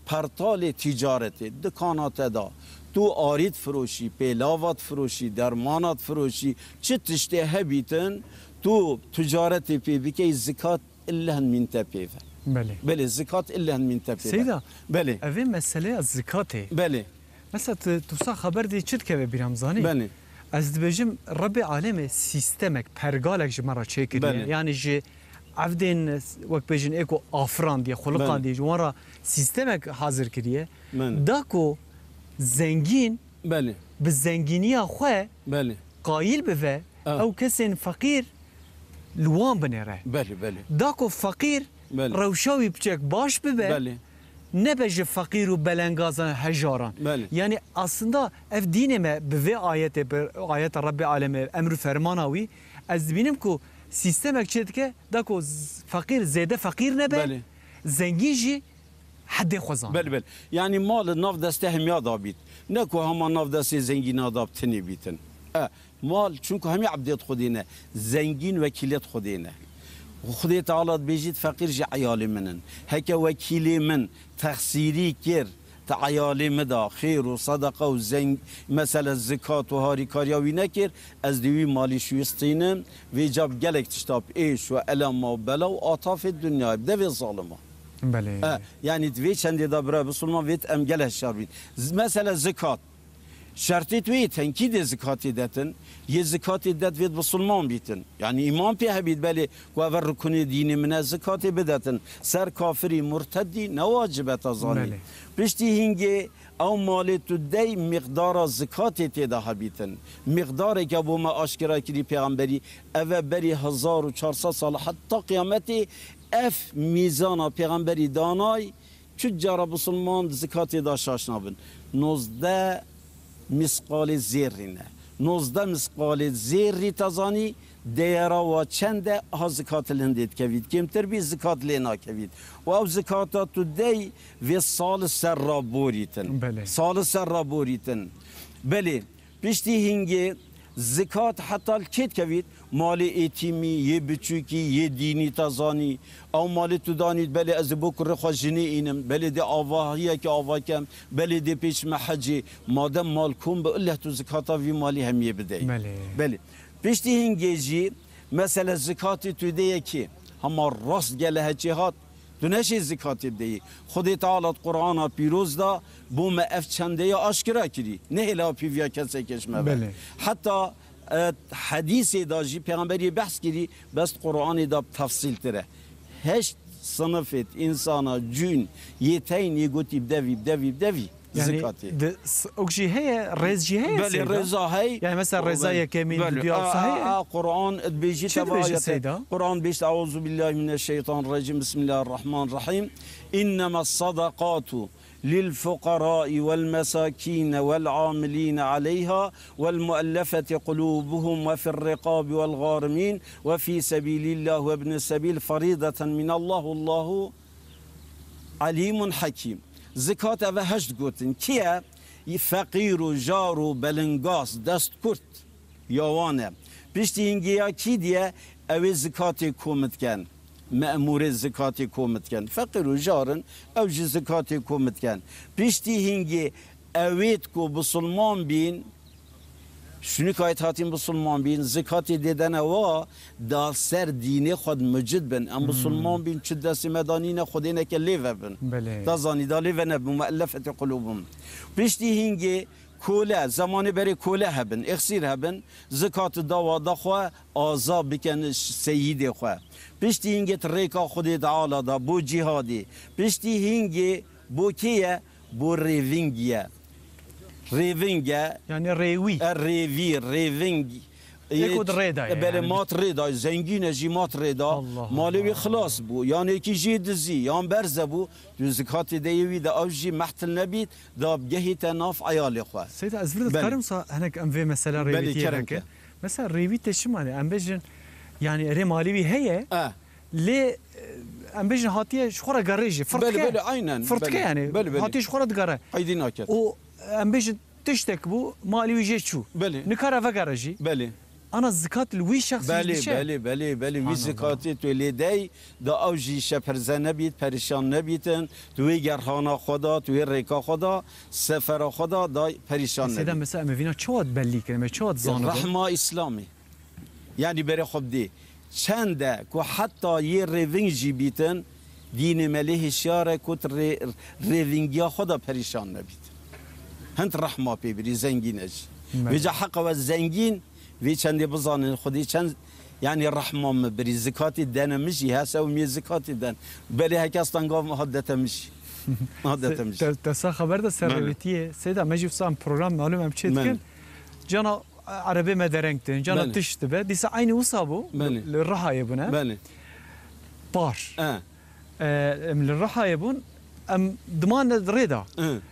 پرتال تجارتي دكانات دا تو آريد فروشي بلاوات فروشي درمانات فروشي چه تشتي هبيتن تو تجارتي بي بكي زكاة إلا من تبيفا بله بله زكاة إلا من تبيفا سيدا بله اوه مسئله الزكاة بله مثلا توسا خبر دی چت که بیرامزانی بله از دبجم رب عالم سیستمک پرگالک جمرا چیکریه بله. یعنی جه عفدین وقت بجن ایکو آفران دیه خلقان بله. دیه جمرا سیستمک حاضر کریه بله. داکو زنگین بله به زنگینی خواه بله قایل بوه او کسین فقیر لوان بنره بله بله داکو فقیر بله. روشاوی بچک باش ببه بله نبجه فقیر و بلنگازان هجاران بله. yani aslında ev dinime be ayet Rabbi aleme emri fermanawi az binim ku sistemek çetke da ku fakir zede fakir nebe بله zengin ji hadde xozan بله بله یعنی مال ناف دسته هم یاد آبید نکو همان ناف دسته زنگین آداب تنی بیتن مال چونکو همی عبدیت خودینه زنگین وکیلیت خودینه خدای تعالی بیجید فقیر جی عیالی منن هکا وکیلی من تخصیری کر تعیالی مدا خیر و صدقه و زنگ مثلا زکات و هاری کاریاوی نکر از دیوی مالی شویستینم و جاب گلک تشتاب ایش و علم و بلا و آطاف دنیا بدوی ظالمه بله yani ve çende da bra Müslüman vet em gele şarbin. Mesela zekat. Şartit ve tenkide zekat edetin. Ye zekat edet vet Müslüman bitin. Yani imam pe habid beli ve ver rukuni dini mine zekat edetin. Ser kafiri murteddi ne vacibet azani. Pişti hinge او مال تو دی مقدار زکات تیدا هبیتن مقدار که بو ما آشکرا کردی پیغمبری اوه بری 1400 سال حتی قیامتی اف میزان پیغمبری دانای چو جارا بسلمان زکات دا شاشنا بن 19 مسقال زیرینه 19 مسقال زیری تزانی دیرا و چند ها زکات لندید کوید کمتر بی زکات لینا کوید و او زکاتات تو دی و سال سر را بوریتن بله. سال سر را بوریتن بله پشتی هنگی زکات حتی کت کوید مال ایتیمی یه بچوکی یه دینی تزانی او مال تو دانید بله از بکر خوشنی اینم بله دی آواهیه که آواه کم بله دی پیش محجی مادم مال کن به الله تو زکاتا وی مالی همیه بده بله بله پشتی هنگیجی مثلا زکاتی تو دیه که همه راست گله هچی هات تو نشی زکاتی بدهی خودی تعالی قرآن پیروز دا بوم اف چنده یا آشکرا کری نه الا پیویا کسی کشمه بله. حتی حدیث دا جی پیغمبری بحث کری بس قرآن دا تفصیل تره هشت صنفت انسانا جون یتین یگوتی بدوی يعني زكاتي اوكشي هي رز جي هي بله رضا هي يعني مثلا رضا يكمين بدي صحيح قرآن بيجي تبع قرآن بيجي أعوذ بالله من الشيطان الرجيم بسم الله الرحمن الرحيم إنما الصدقات للفقراء والمساكين والعاملين عليها والمؤلفة قلوبهم وفي الرقاب والغارمين وفي سبيل الله وابن السبيل فريضة من الله والله عليم حكيم زكاة و هشت گوتن کیه فقیر و جار و بلنگاس دست کرد یاوانه پشتی هنگیا کی دیه اوی زکات کومت کن مأمور زکات کومت کن فقیر و جارن او جی زکات کومت کن پشتی هنگی اوید کو بسلمان بین شنو کایت هاتیم بسلمان بین زکاتی دیدن و دا سر دینه خود مجد بن ام بسلمان بین چه دست مدانین خودینه که لیوه بن دا زانی دا لیوه نبن مؤلفت قلوبم پشتی هنگی کوله زمانی بری کوله هبن اخسیر هبن زکات دا و دا خواه آزا بکن سیده خواه پشتی هنگی تریکا خودی تعالی دا بو جهادی پشتی هنگی بو کیه بو ریوینگیه ریوینگه يعني ريوي ریوینگ يكود ريدا يعني بله مات ريدا زنگین جی مات ريدا مالوی خلاص بو يعني کی جی دزی یان برزه بو زکات دیوی دا اوجی محتل نبید دا بگهی تناف عیال خواه سيد ازفرد كارم صا هناك ام في مثلا ريويتي هناك مثلا ريويتي شو معنى ام بيجن يعني ري مالوي هي ليه ام بيجن هاتيه شخوره قريجي فرتكه بله عينا فرتكه يعني هاتيه شخوره قره قيدي ناكت و ام بيجن تشتك بو مالوي جي شو بله نكره فقرجي بله انا الزكاه الوي شخص بله وی زکاتی تو لیدی دا اوجی شپرزه نبید پریشان نبیدن توی گرهانا خدا توی ریکا خدا سفر خدا دا پریشان نبید سیدا مثلا میبینه چواد بلی کنه چواد زانه رحمه اسلامی یعنی بره خب دی چنده که حتی یه ریوینگی بیتن دین ملیه شیاره کت ریوینگی خدا پریشان نبید هنت رحمه پی بری زنگینش ویجا حق و زنگین وی چندی بزانن خودی چند یعنی رحمه بری زکاتی دن میشی هسه و می زکاتی دن بلی هکستان گام حدت میشی حدت میشی تسا خبر ده سرویتیه سیدا مجیف سام پروگرام معلوم هم چیت کن جانا عربی مدرنگتن جانا تشت به دیسا عینی وصابو للرحایه بونه بله بار للرحایه بون ام دمان ريدا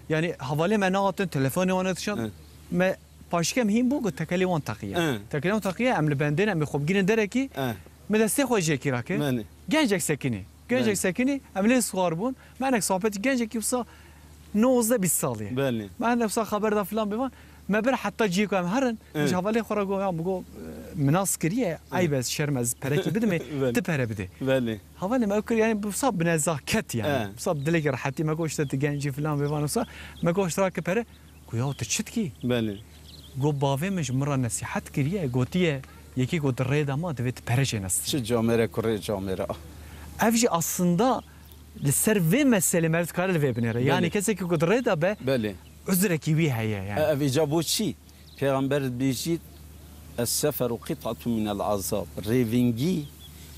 يعني حوالی مناطن تلفونی وانتشان ما پاشکم هیم بو تکلی وان تقیه تکلی وان تقیه عمل بندن عم خوب گین درکی مدسته خوجه کی راکه گنجک سکنی عمل صغار بون منک صحبت گنجک یوسا 19 20 سالیه بله من نفس خبر ده فلان بمان ما بر حتی جی کم هرن مش حوالی خورا گو بگو مناسکریه ای بس شرم از پرکی بده می تپره بده بله حوالی ما کر یعنی بصاب بنزاکت يعني بصاب دلك راحتي ما گوشت تگنجی فلان بمان وصا ما گوشت راک پره گویا تشت کی بله گو باوی مش مرا نصیحت کریه گوتیه یکی گو دريدا ما دوید پرچه نست چه جامره کره جامره افجی aslında لسر في مسئله مرد کار لوی بنره yani کسی که گو دريدا به بله عذر کی وی هيا يعني افی جابو چی پیغمبر بیجید السفر قطعه من العذاب ریوینگی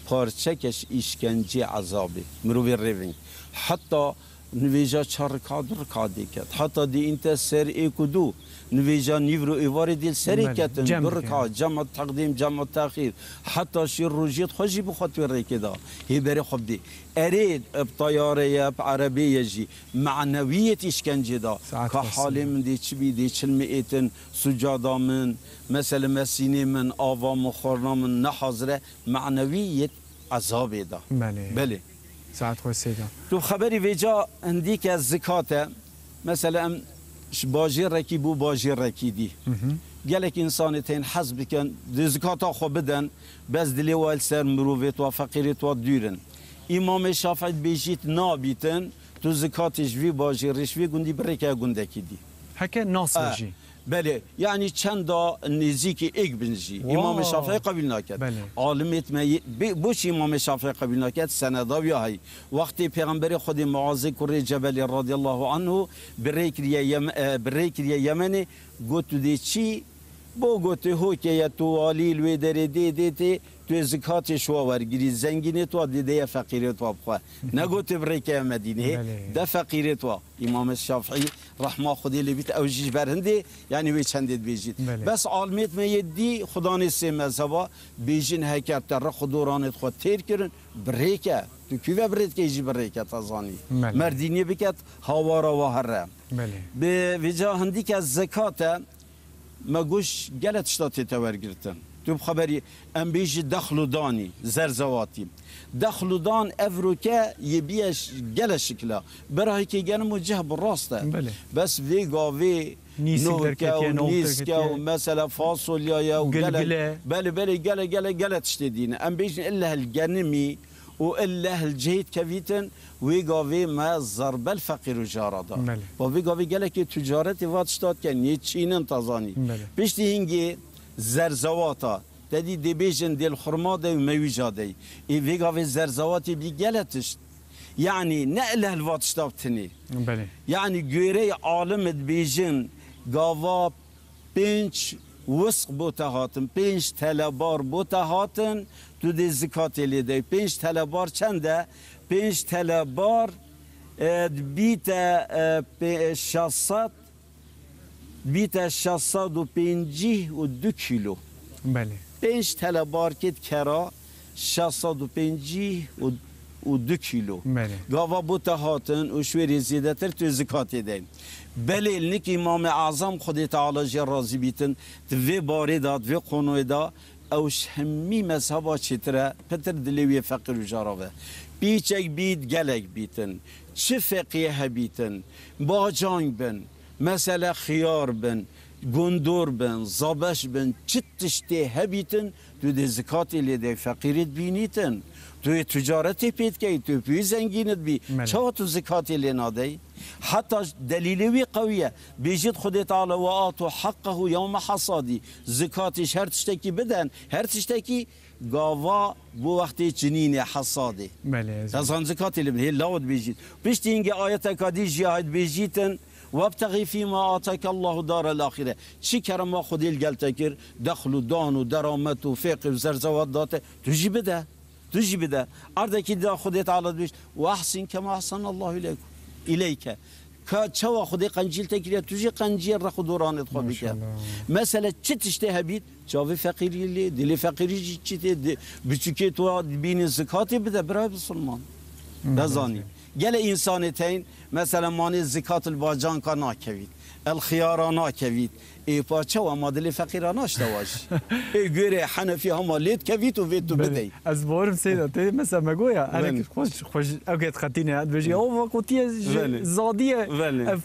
پارچکش işkence عذابه مروی ریوینگ حتی نویجا 4 رکعت کرد حتی دی انت سر ایکودو نویجا نیورو ایواری دیل سری کتن 2 رکعت جمع تقدیم جمع تاخیر حتی شیر روجیت خوشی بخواد وری کدا هی بری خوب دی ارید اب طیاره یا اب عربیه جی معنویت işkence دا که حالی من دی چی بی دی چلم ایتن سجادا من مثل مسینی من آوام خورنا من نحاضره معنویت عذابه دا بله ساعت خوش سیدا تو خبری ویجا هندی که از زکاته مثلا باجی رکی بو باجی رکی دی گلک انسان تین حزب کن زکاتا خو بدن بس دلی وال سر مروت و فقیرت و دیرن امام شافعی بیجیت نابیتن تو زکاتش وی باجی رشوی گندی برکه گندکی دی حکه ناصر جی بله یعنی چند نزدیک یک بنجی امام شافعی قبول نکرد عالمیت بوش امام شافعی قبول نکرد سنداوی های وقتی پیغمبر خود معاذ کره جبل رضی الله عنه بریکری یمن گفت دی چی بو گوته هو که یا تو والی لوی داره دیتی تو زکات شوا ورگیری زنگینه تو دیده فقیره تو بخواه نگوته بریکه مدینه ده فقیره تو امام الشافعی رحمه خودی لبیت اوجیش برهنده یعنی وی چندید بیجید بس عالمیت میدی خدا نسی مذهبا بیجین هکر تر خودورانت خود تیر کرن بریکه تو کیوه برید که ایجی بریکه تازانی مردینی بکت هاوارا و هره به وجه هندی که زکات ما گوش گلت شتاتی تورگرتن تو بخبری ام بیجی دخل و دانی زرزواتی دخل و دان افروکه یبیش گل شکلا برای که گنم وجه براسته بس وی گاوی نوکه و نیسکه و مثلا فاصولیا و گل تشتدینه ام بیجی الا هالجنمی و الا هالجهید كفيتن ويقافي ما ضرب الفقير وجاردا ويقافي قالك تجارتي واتشتات كان يتشين انتظاني بيشتي هنجي زرزواتا تدي دي بيجن دي الخرماده ومويجادي اي ويقافي زرزواتي بيقالتش يعني نقله الواتشتاتني يعني غيري عالم بيجن قافا بنش وسق بوتهاتن 5 تلبار بوتهاتن تو دی زکات لیده 5 تلبار چنده 5 تلبار بیت 652 کیلو بله 5 تلبار کت کرا 652 کیلو بله گاوا بوتهاتن و شوری زیده تر تو زکات لیده بله النك امام اعظم خدای تعالی جل راضی بیتن دوی باری داد و قانون داد اوش همی مذهبا چتره پتر دلیوی فقیر و جراوه بیچک بیت گلک بیتن چه فقیه بیتن باجانگ بن مثلا خیار بن گندور بن زابش بن چه تشتی هبیتن تو ده زکات لیده فقیرت بینیتن تو تجارتی پید که تو پی زنگینت بی چه تو زکاتی لینادی حتی دلیلی قویه بیجید خود تعالی و آتو حقه یوم حصادی زکاتش هر تشتکی بدن هر تشتکی گاوا بو وقتی چنین حصادی بله از آن زکاتی لبنه لاود بیجید بیشتی اینگه آیت کادی جهاد بیجیتن وابتغي فيما آتاك الله دار الآخرة چی کرم خودی الگلتکر دخل و دان و درامت و فقه و زرزوات داته تجي بده أرضك إذا خديت على البيش وأحسن كما أحسن الله إليك كشوا خدي قنجيل تكريا تجي قنجيل رخ دوران تخبيك مثلا تشتهي بيت شافي فقيري اللي دلي فقيري تشتي بتشكي تو بين الزكاة بده براي بسلمان بزاني جل إنسانتين مثلا ماني الزكاة الباجان كان ناكبيت الخيار ناكبيت ای پاچه و مادلی فقیران ناشتواش ای گوره حنفی هم لیت کویت و ویتو بدهی از بارم سیدا تی مثلا مگویا انا خوش اوقات خطینه بجی او وقتی زادیه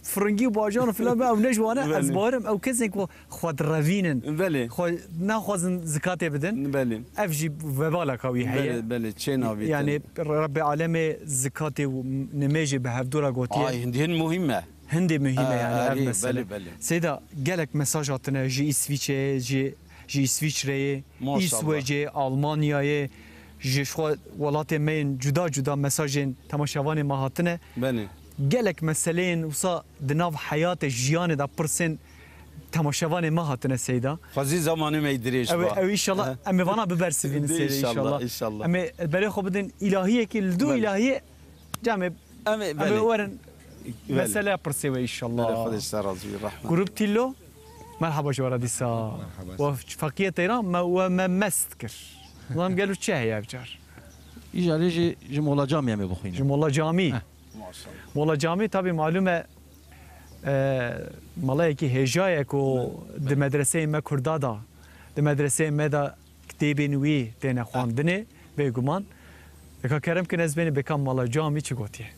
فرنگی و باجان و فلان او نجوانه از بارم او کسی که خود روینن خود نخوازن زکات بدن افجی وبالا کوی هی چه ناویت یعنی رب العالم زکات و نماجی به هفدورا گوتیه هندی مهمه هندي مهمة يعني مثلا سيدا قالك مساجاتنا جي إسفيتشي جي إسفيتشري إسويجي ألمانيا جي شو ولات مين جدا مساجين تماشاواني ماهاتنا قالك مسلين وصا دناف حياة جيان دا برسن تماشاواني ماهاتنا سيدا خزي زماني ما يدريش او ان شاء الله امي وانا ببرسفين سيدا ان شاء الله امي بالي خو بدن الهيه كل دو الهيه جامع امي ورن مسألة برسيوة إن شاء الله. خدش سراز بالرحمة. جروب تيلو مرحبا جوارا ديسا. وفقية تيران ما مستكر. نظام قالوا تشاهي يا بجار. يجي عليه جمولا جامي أمي بخوينا. جمولا جامي. ما شاء الله. مولا جامي طبعا معلومة ملاكي هجايك و د مدرسة ما كردادا د مدرسة ما دا كتابي نوي تينا خواندني بيجومان. لكن كرم كنا زبيني بكم مولا جامي تشغوتيه.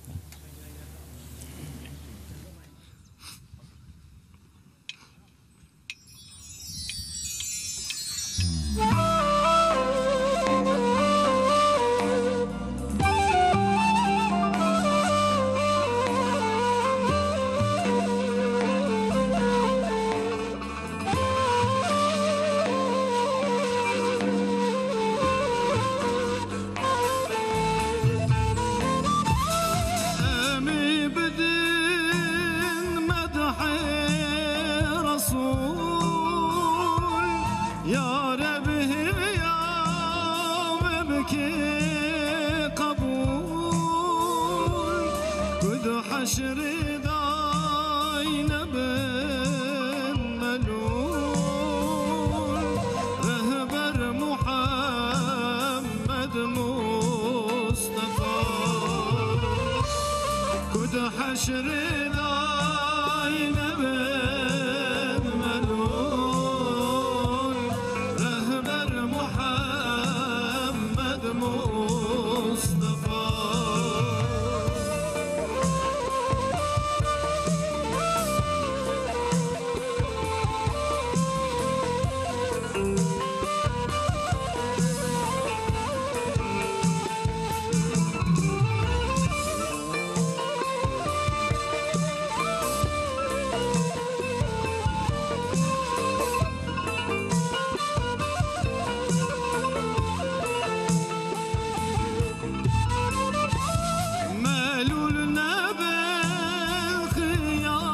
يا ربه يا مبكي قبول كذ حشر داين بن ملول رهبر محمد مصطفى كذ حشر داين بن ملول رهبر محمد مصطفى مالولنا بالخيامة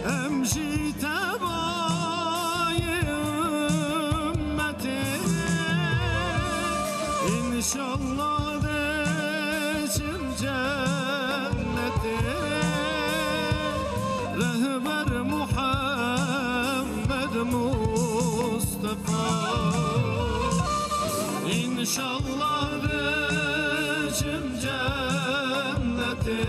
أمشي تباي أمتي إن شاء الله دشم جنتي رهبر محمد مصطفى إن شاء الله دشم جنتي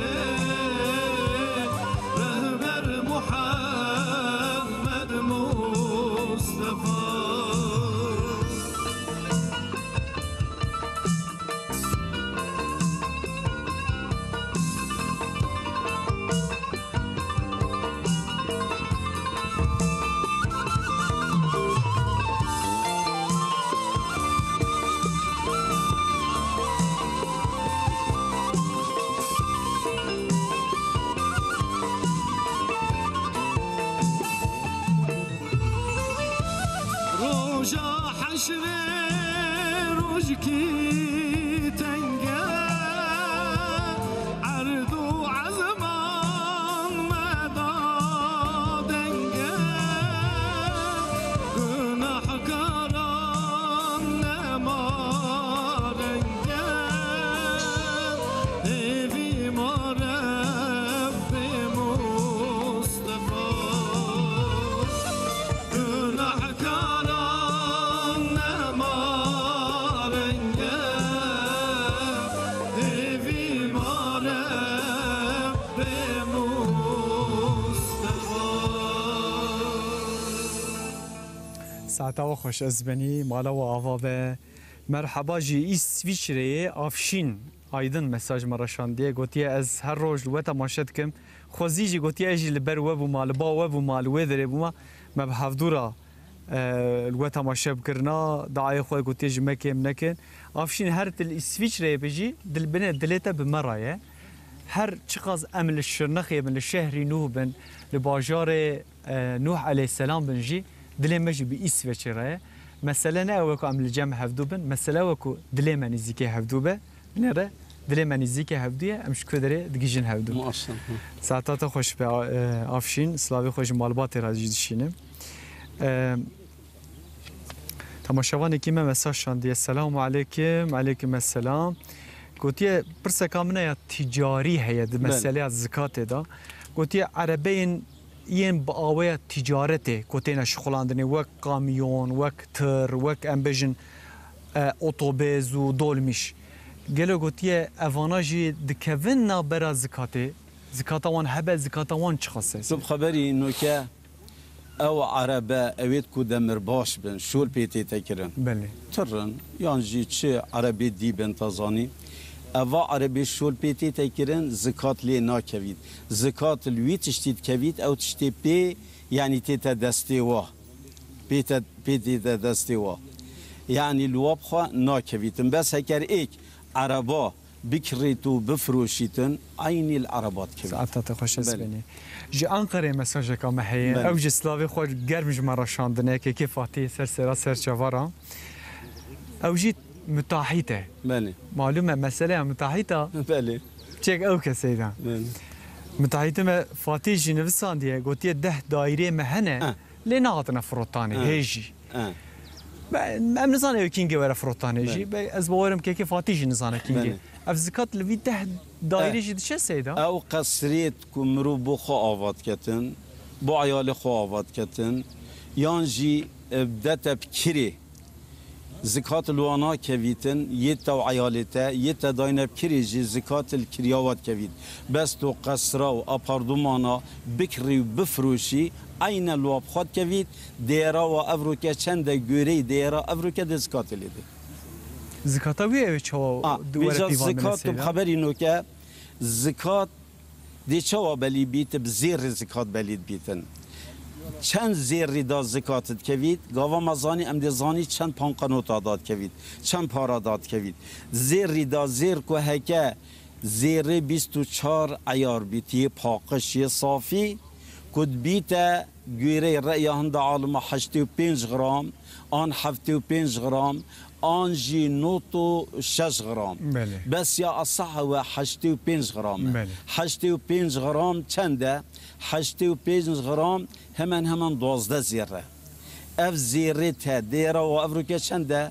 رهبر محمد مصطفى روجا حشر روجكي تنقى عرض عزمان مدى دنقى جناح كرام نما رنقى هذي ما ربي مصطفى جناح كرام نما رنقى هذي ما ربي مصطفى ساعتا خوش از بنی مالا و آوا به مرحبا جی ای سویچره آفشین آیدن مساج مراشاندیه گوتیه از هر روز لوه تماشد کم خوزی جی گوتیه اجی لبر وب و مال با وب و مال وی داره بوما ما به هفدورا لوه تماشا بکرنا دعای خواه گوتیه جی مکیم نکن آفشین هر تل سویچره بجی دل بنه دلیتا بمرایه هر چقاز امل الشرنخي من الشهر نوح بن لباجار نوح عليه السلام بنجي دلي مجي بإسفة شرايا مثلا اوكو امل الجمع هفدوبن مثلا اوكو دلي ماني زيكي هفدوبه نرى دلي ماني زيكي هفدوية امش كدري دقيجن هفدو مؤصل ساعتات خوش بافشين سلاوي خوش مالباتي راجي دشينه تماشاواني كيما مساج شاندي السلام عليكم عليكم السلام قوتي برسا كامنا يا تجاري هي مسألة الزكاة دا قوتي عربين ين بقاوية تجارته قوتينا شغلاندني وك كاميون وك تر وك امبيجن اوتوبيز و دولمش قالوا قوتي افاناجي دكفنا برا زكاة زكاة وان هبه زكاة وان شخصه سب خبري انه كا او عربه اويت كو دمر باش بن شول بيتي تكرن بله ترن يانجي تشي عربي دي بن تزاني اوا عربي شول بيتي تكرن زكات لي ناكويت زكات الوي تشتيت كويت او تشتي بي يعني تيتا دستيوا بيتي دستيوا يعني الوابخه ناكويت بس هكر ايك عربا بكريتو بفروشيتن عيني العربات كويت ساعتها خوش اسبني جي انقره مساج كما هي او جي سلاوي خو گرمج مره شاندنه كي فاتي سر چوارا او جي متاحيته بله معلومه مساله متاحيته بله تشيك او كسيدا متعهدم فاتي جنبسان دي قوتي ده دايره مهنه لنهاتنا فروتاني هيجي ام نزانه كينج ورا فروتاني جي از بورم كيكي فاتي جنزانه كينج افزكات لوي ده دايره جي دشه سيدا او قصريت كمرو بو خو آواد كتن بو عيال خو آواد كتن يانجي بدات بكري زكاة الوانا كويتن يتا وعيالتا يتا داينا بكري جي زكاة الكرياوات كويت بس تو قصرا و أباردومانا بكري وبفروشي أين الواب خود كويت ديرا و أفروكا چند جوري ديرا أفروكا دي زكاة لدي زكاة ويه چوا ويجا زكاة بخبري نوكا زكاة دي چوا بلي بيت بزير زكاة بليد بيتن چند زیر داد زکات کوید گاوا مزانی ام دزانی چند پانقانوت داد کوید چند پارا داد کوید زیر داد زیر کو هکه زیر 24 عیار بیتی پاقشی صافی کد بیت گویره رأی هند عالم 85 غرام آن 75 غرام آن جی نوتو 6 غرام بله. بس یا اصح و 85 غرام بله. 85 غرام چنده 85 غرام همان 12 زیره اف زیره تا دیره و افروکه چنده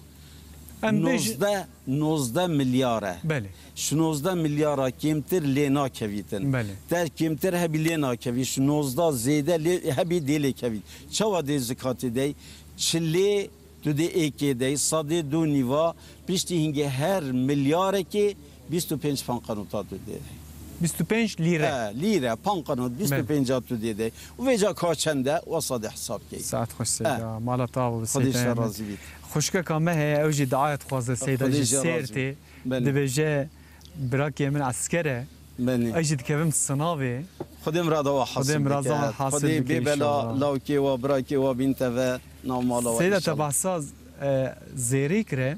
19 میلیاره بله 19 میلیارا کمتر لینا کویتن بله در کمتر هبی لینا کوی 19 زیده هبی دیلی کوید چوا دی زکات دی چلی تو دی ایکی دی صدی دو نیوا پیشتی هنگه هر میلیاره که 25 پانقانوتا دو دی 25 لیره لیره پانقانوت 25 تو دیده و ویجا کاچنده و صد حساب کی ساعت خوش سیدا مالا تاو خودش سیدا راضی بید خوشکه کامه هی اوجی دعایت خوازه سیدا جی سیرتی دبیجه براکی من عسکره بله اجد کبم صناوی خودم را دوا حاصل خودم را دوا حاصل خودی بکی بلا لاوکی و براکی و بینت و نامالا و سیدا تبعساز زیری کره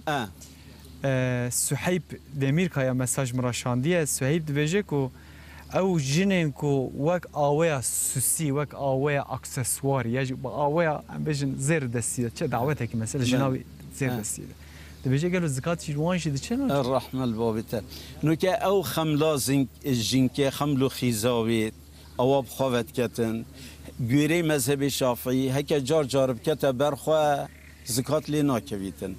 سحیب دمیر کایا مساج مراشاندیه سحیب دبیجه کو او جنین کو وک آویا سوسی وک آویا اکسسوار یا با آویا بجن زیر دستیده چه دعوته که مثلا جناوی زیر دستیده دبیجه گلو زکات جوان شده چه نوع الرحمة البابته نوکه او خملا جنکه خملو خیزاوی او بخوات کتن گوری مذهب شافعی هکه جار جارب کته برخوا زکات لی ناکویتن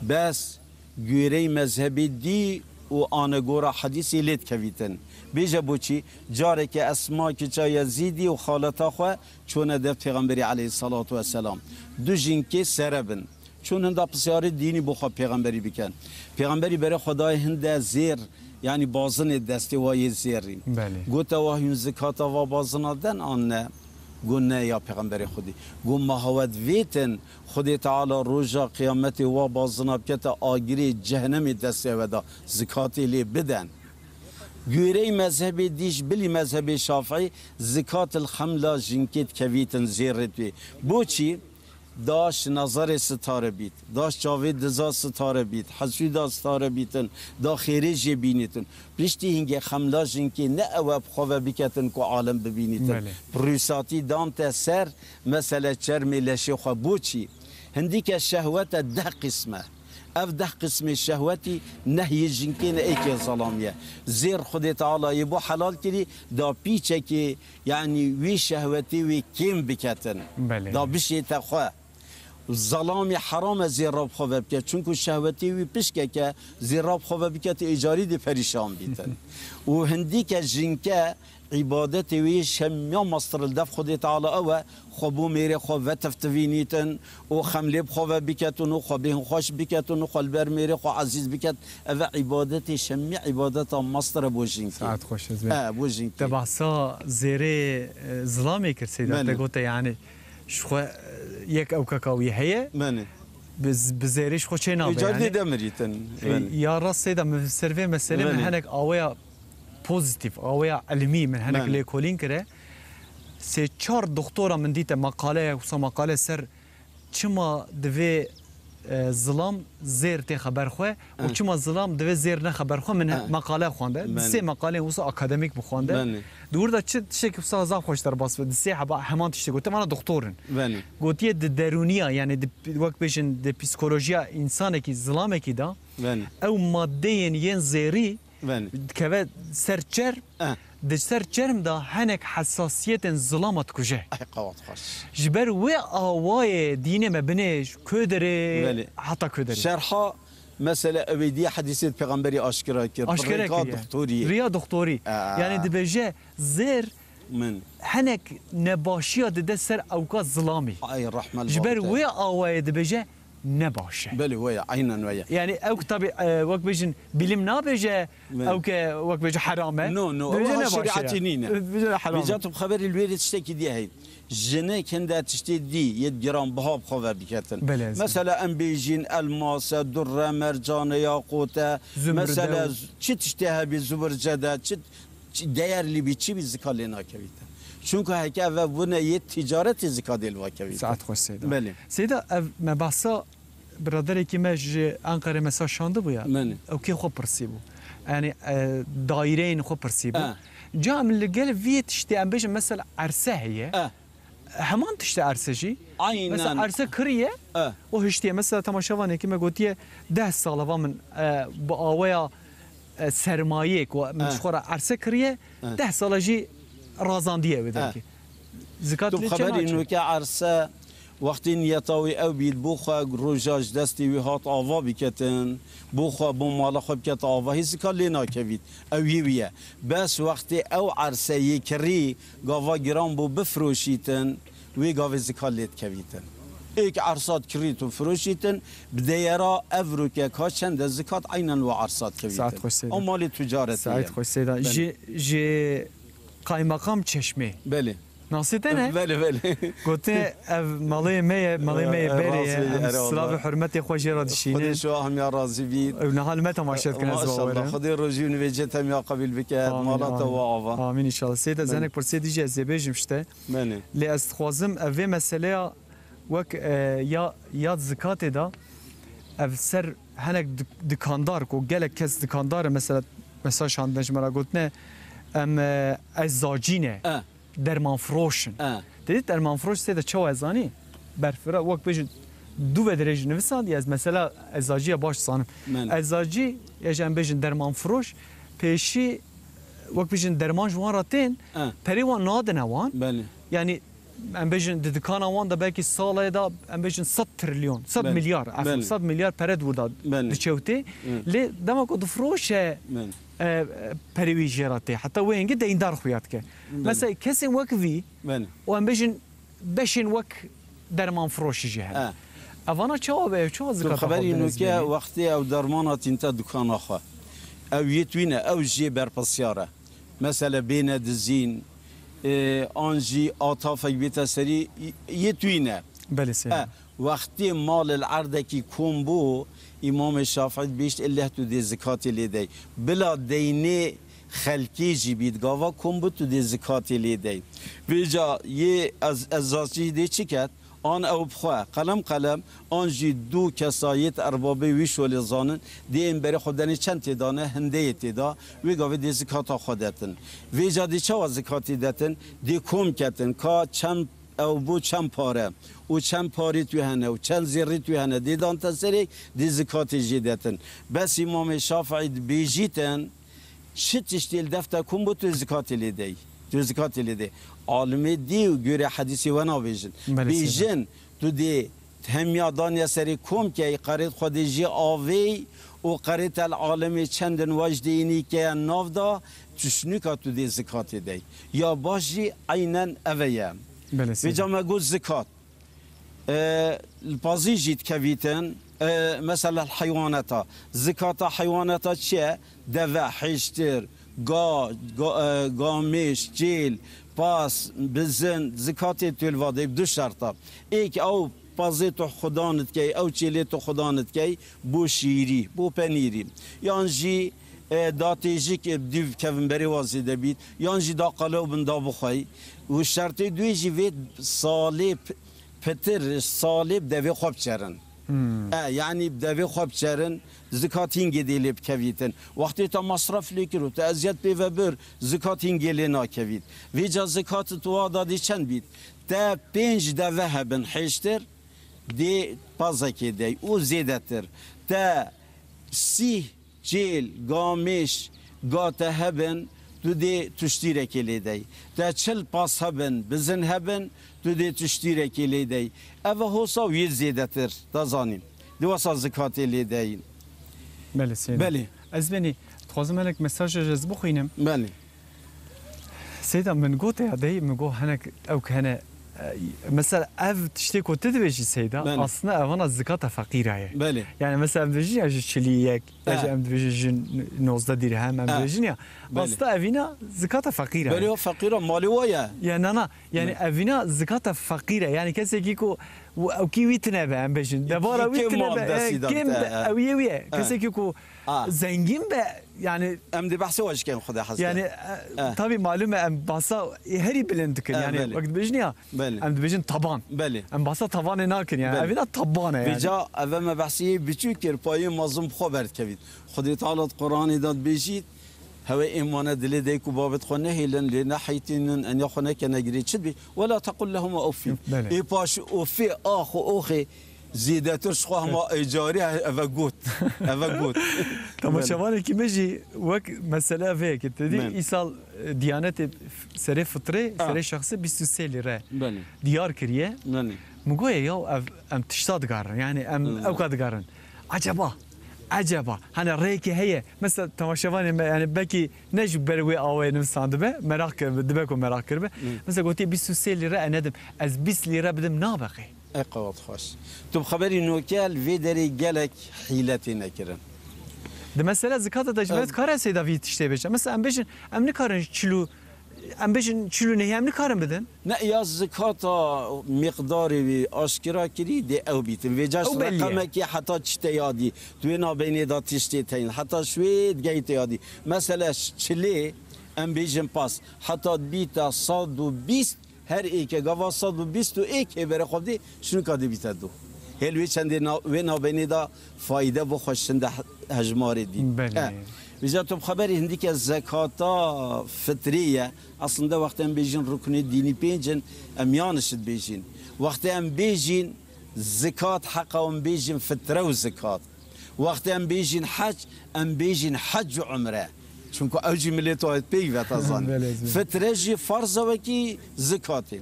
بس گوری مذهبی دی و آنگورا حدیثی لید کویتن بیجه بوچی جاره که اسما که چا یزیدی و خالتا خواه چون ده پیغمبری علیه الصلاة و السلام دو جنکه سربن چون هنده بسیاری دینی بخواه پیغمبری بکن پیغمبری برای خدای هنده زیر یعنی بازن دستی وای زیری بله گوته واهیون زکات و بازن دن آن نه گو نه یا پیغمبر خودی گو مهاود ویتن خودی تعالی روژا قیامت و بازن بکت آگری جهنم دستی ودا زکاتی لی بدن گوره مذهب دیش بلی مذهب شافعی زکات الخملا جنکت کویتن زیرت بی بوچی داش نظر ستاره بیت داش جاوید دزا ستاره بیت حسوی دا ستاره بیتن دا خیری بینیتن پرشتی هنگه خملا جنکی نه اواب خواه بکتن که عالم ببینیتن پروساتی دامت سر مثلا چرمی لشی خواه بوچی هندی که شهوت ده قسمه اف ده قسم شهوتی نهی جنکین ایک ظلامیه زیر خود تعالی بو حلال کری دا پیچه که یعنی وی شهوتی وی کم بکتن دا بشی تخواه ظلامی حرام زیر راب خواه بکت چونکو شهوتی وی پشکه که زیر راب خواه بکت اجاری دی پریشان بیتن و هندی که جنکه عبادت وی شمیا مصر الدف خود تعالی او خبو میره خو و تفتوینیتن و خملب خو بکتون و خو به خوش بکتون و خلبر میره خو عزیز بکت او عبادت شمی عبادت مصر بوجین ساعت خوش از بوجین تبعسا زیره ظلامی کرد سیدا تگوته یعنی شخو یک او کاکاوی هیه منه بزیریش خو چه نابه اجازه دمریتن یا راست سیدا سروی مسئله من هنک آویا پوزیتیف آویا علمی من هنک لیکولین کرده سه چهار دکتورا من دیت مقاله و مقاله سر چما دوی ظلام زیر تی خبر خو و چما ظلام دوی زیر نه خبر خو من مقاله خوانده سه مقاله واسه اکادمیک بخوانده دور دا چه شک واسه زاب خوش در باس سه حبا همان تشته گفت من دکتورن گوتیه د درونیا یعنی د وقت بشن د پسیکولوژیا انسان کی ظلام کی دا او ماده ین زیری که سرچر دسر جرم دا هنک حساسیت ظلامت کجه ای قوات خوش جبر و آوای دینه مبنش کدره بله. حتی کدره شرحا مثلا اویدی حدیث پیغمبری آشکرا کرد آشکره ریا که دکتوری ریا دکتوری یعنی دبجه زیر من هنک نباشی دده سر اوقات ظلامی ای رحمه الله جبر تعالی. و آوای دبجه نباشه بله ويا عينا ويا يعني او طبي وقت بيجن بلم نابجه او وقت بيجي حرامه نو بيجي شريعتي نينا بيجي حرامه بيجاتهم خبر الويرد تشتكي دي هي جنة كندا تشتي دي 100 جرام بها بخوفا بكتن مثلا ام بيجين الماس دره مرجان ياقوت مثلا چی تشتها بالزبرجده چی değerli bir çi bir zikalena kevita çünkü heka ve buna yet ticaret zikadel va kevita ساعت خوش سيدا بله سيدا ما بحثا برادري كي ماج انقره مسا شاند بو يا من او كي خو برسيبو يعني دايرين خو برسيبو جا من القلب في تشتي ام بيجي مثلا عرسه هي همان تشتي عرسه جي مثلا عرسه كريه وهشتي مثلا تماشاوانه كي ما قلتيه 10 سال من باويا سرمایه و مشخوره عرسه کریه 10 سال جی رازاندیه بده که زکات تو خبر اینو که عرسه وقتی نیتاوی او بید بوخا روجاج دستی وی هات آوا بکتن بوخا بو مالا خوب کت آوا هیچ کار لینا کوید او ویه بس وقتی او عرسه یکری گاوا گرام بو بفروشیتن وی گاوی زکات لیت کویدن ایک عرصات کریتو فروشیتن بدیرا افرو که کا چند زکات عینن و عرصات کویدن ساعت خوش سیدا مال تجارت ساعت خوش سیدا جی قایمقام چشمه بله ناسیتنه بله بله گوته مالی می بری سلام حرمتی خوشی را دشینه خودی شو هم یا راضی بید و نهال متى ما شد کنه زواره خودی روزی نویجت هم یا قبیل بکرد مالات و آوا آمین ان شاء الله سیدا زنک پرسی دیجی از بیجم شته بله لی است خوازم اوی مسئله وک یا زکات دا اف سر هنک دکاندار کو گله کس دکاندار مثلا شاندنج مرا گوتنه ام ازاجینه درمان فروشن دیدید درمان فروش سیده چه ازانی برفرا وقت بیشتر دو بدرج نویسان از مثلا ازاجی باش سانم ازاجی یا جن بیشتر درمان فروش پیشی وقت بیشتر درمان جوان راتین پریوان نادن وان یعنی ام بیشتر دکان وان دا belki ساله دا ام بیشتر 100 تریلیون 100 میلیارد 100 میلیارد پرد ورد دچوتی لی دما کو فروشه پریوی جراته حتی وینگی ده این دار خویات که مثلا کسی وقتی و ام بشین وق درمان فروشی جه اوانا چه زکات خبری اینو که وقتی او درمانات انت دکان آخه او یتوینه او جی برپسیاره مثلا بین دزین آنجی آتافک بیت سری یتوینه بله سه وقتی مال العرضه کی کومبو امام شافعی بیشت الله تو دی زکات لیدی بلا دینه خلکی جی بید گاوا کومبو تو دی زکات لیدی ویجا یه از ازاجی دی چی کرد آن او بخواه قلم آنجی دو کسایت اربابه ویش ولی زانن دی این بری خودنی چند تیدانه هنده تیدا وی گاوی دی زکات خودتن ویجا دی چه زکاتی دتن دی کوم کتن که چند او بو چند پاره و چند پاری توی هنه و چند زیری توی هنه دیدان تسری دی زکات جیدتن بس امام شافعی بیجیتن شتشتیل دفته کن بو تو زکات لیدی تو زکات لیدی عالمی دیو گوره حدیثی ونا بیجن بیجن تو دی همیادان یا سری کم که قرید خودی جی آوی و قرید العالمی چندن وجدینی که ناف دا چشنی که تو دی زکات دی یا باشی اینن اویه ویجا مگو زکات البازی جید کویتن مثلا الحيوانات زکات حیوانات چیه؟ دوه حشتر گامیش جیل پاس بزن زکات تلواده دو شرطا ایک او پازی تو خدانت کی او چیلی تو خدانت کی بو شیری بو پنیری یانجی داتیجی که دیو کفن بری وازیده بید یانجی دا قلو بندا بخوای و شرطی دوی جی صالب پتر صالب دوی خوب چرن یعنی دوی خوب چرن زکاتین گدیلی بکویتن وقتی تا مصرف لیکرو تا ازیت بی و بر زکاتین گلی ناکوید ویجا زکات تو دادی چند بید تا 5 دوه هبن حشتر دی پازکی دی او زیده تر تا 30 جیل گامش گاته هبن تو دی تشتیره کلی دی تا چل پاس هبن بزن هبن تو دی تشتیره کلی دی اوه حوصا وی زیده تر دازانیم دواسا زکات لی دی بله سیدا بله از بینی خوازم هنک مساج جز بخوینم بله سيدا من قوت يا دي من قو هناك او كان مثلا اف تشتكو تدبجي سيدا بله. اصلا انا الزكاه فقيره هي بله يعني مثلا بيجي اجي تشليك اجي ام بيجي 19 درهم ام بيجي بله. اصلا افينا زكاه فقيره بله هو فقیره مالی ویا يعني انا يعني افينا زكاه فقيره يعني كسي كيكو او كيوي تنبا ام بيجي دبارا وي كم مال تنبا دستی كم دامته. او يوي كسي كيكو زنجين يعني ام دی بحث واش کن خدا حسن يعني طبعا معلومه ام باسا هري بلند يعني بله. وقت بيجنيا بله ام بيجن طبان بله ام باسا طبان ناكن يعني بله. افينا طبانه يعني بجا اوه ما بحثی بچو کرپایی مازم خبرد کوید خودی تعالی قرآن داد بیشید هو ایمان دل دیکو بابت خونه هیلن لنحیتین ان یخونه که نگری چد بی ولا تقل لهم اوفی بله. ای پاش اوفی آخ و اوخی زیدترش خو هم اجاری اوه گوت طب شباب كي مجي وك مساله فيك تدي بله. ايصال ديانه سري فطري سري شخصي 23 ليره بله ديار كريه بله مقويه يا ام تشتاد قارن يعني ام اوقات قارن عجبا هنا ريكي هي مثلا تماشافاني يعني باكي نجب بروي اوي نفسان دبه مراكب دبكو مراكب مثلا قلت 23 ليره ندم از 20 ليره بدم نابقي اقوات خوش تو خبری نوکل وی داری گلک حیلتی نکرن ده مثلا زكاه تجمعات كار سيدا في تشتي بيش مثلا ام بيجن ام نكارن چلو ام بيجن چلو نه ام نكارن بدن نه یا زکاتا مقداری وی آشکرا کری دی او بیتن وی جاش او بلیه. رقمه که حتی چته یادی توی نابینی دا تشتی تین حتی شوید گیت یادی مثلا چلی ام بیجن پاس حتی بیتا 120 هر ای که گوا 121 بره خوب دی شنو کادی بیتا دو هلوی چندی وی نابینی دا فایده بخوشنده هجماری دی بله. Bize top haberi hindiki zekata fitriye aslında vakti em bejin rukuni dini pencin em yanlışıd bejin. Vakti em bejin zekat hakka em bejin fitre ve zekat. Vakti em bejin hac em bejin hac ve umre. Çünkü evci millet o et pek ve tazan. Fitreci farza ve ki zekatı.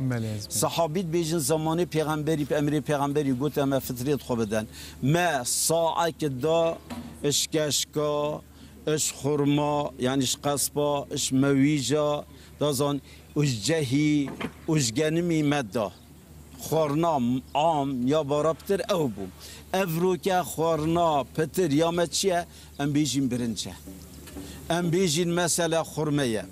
Sahabit bejin zamanı peygamberi emri peygamberi got em fitriyet xobeden. Ma sa'a da işkeşka اش خرما یعنی اش قصبا اش مویجا دازان اش جهی اش گنمی مدا خورنا عام یا بارابتر او بوم افروکه خورنا پتر یا مچیه ام بیجین برنچه ام بیجین مثلا خرمه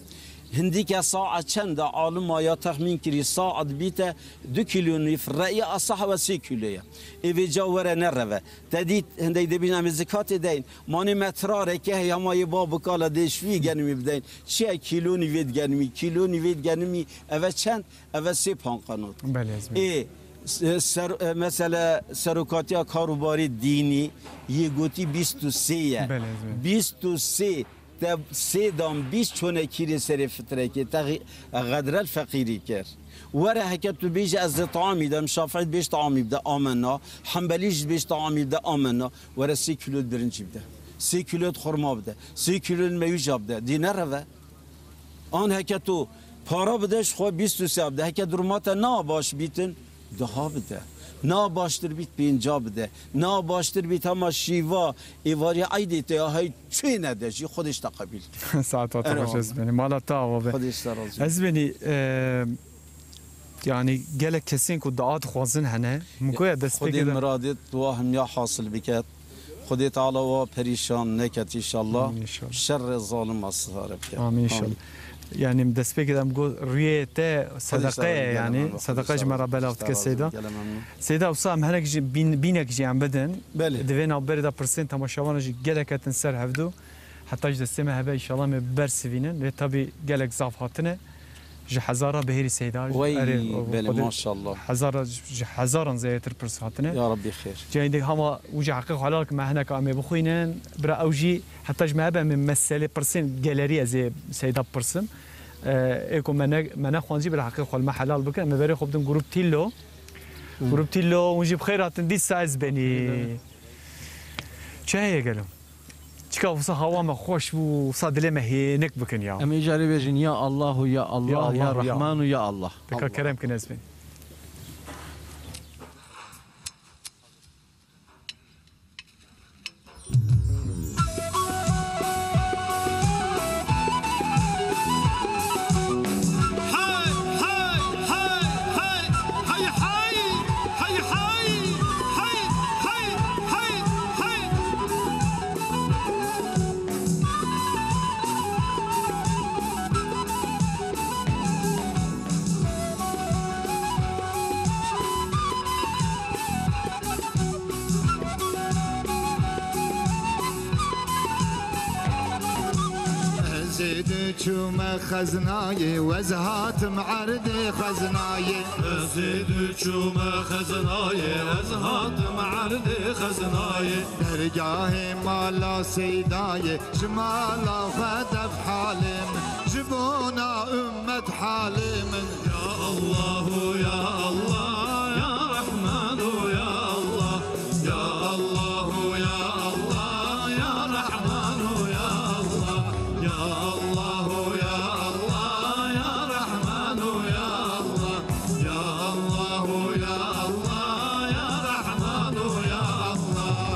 هندی که ساعت چند عالم یا تخمین کری ساعت بیته 2 کیلو نیف رأی اصح و 3 کیلویه ایوی جاوره نروه تدید هندی دبین هم زکات دین مانی متراره که همای بابو کالا دیشوی گنمی بدین چه کیلو نیوید گنمی اوه چند اوه 3 پانقانوت ای مثلا سروکاتی کاروباری دینی یه گوتی 23 23 سه دام 20 چونه کیری سری فتره که غدر الفقیری کرد وره هکت تو بیش از طعامی دم شافعی بیش طعامی بده آمنا حنبلیش بیش طعامی بده آمنا وره 3 کیلو برنجی بده 3 کیلو خرما بده 3 کیلو میوه بده دینه روه آن هکت تو پارا بدهش خو 23 بده هکت درمات نا باش بیتن ده بده نا باشتر بیت پینجا بده نا باشتر بیت اما شیوا ایواری عیدی تا های چی ندهشی خودش تقبیل ساعتات باش اسبني مالا تاوه خودش ترازی اسبني يعني قالك كسين كو دعات خوازن هنا مكويا دست خودی مرادت واهم یا حاصل بکت خودی تعالی و پریشان نکت انشالله شر ظالم اصحاره بکت آمین انشالله يعني مدس بك دام قول ريته صدقه يعني صدقه جمره بلاوت كسيده سيده وصام هناك بينك جي عم بدن دفينا بردا برسنت تماشاوانا جي قالك تنسر هفدو حتى جد السما هبا ان شاء الله مبرسفينن لتابي قالك زاف هاتنا جي حزاره بهيري سيده وي ما شاء الله حزاره جي حزارا زي تربرس هاتنا يا ربي خير جاي ديك هما وجي حقيقه حلالك ما هناك امي بخوينن برا اوجي حتى جمع هبا من مساله برسنت جاليريا زي سيده برسن ايكو منا خوانجي بالحقيقه خو المحلال بك ما بري خبدن جروب تيلو ونجيب خيرات ندي سايز بني شاي قالوا چکا وسا هوا ما خوش بو وسا دل ما هینک بکن یا ام اجاري بيجن يا الله يا الله يا الله، يا رحمن يا الله تکا کرم کنز بین زيد شوم خزناي وزهات معرض خزناي زيد شوم خزناي وزهات معرض خزناي درجاه مالا سيداي شمالا خدف حالم جبونا أمة حالم يا الله يا الله يا رحمن يا الله يا الله يا الله يا رحمن يا الله يا الله يا الله يا رحمن يا الله يا الله يا الله يا رحمن يا الله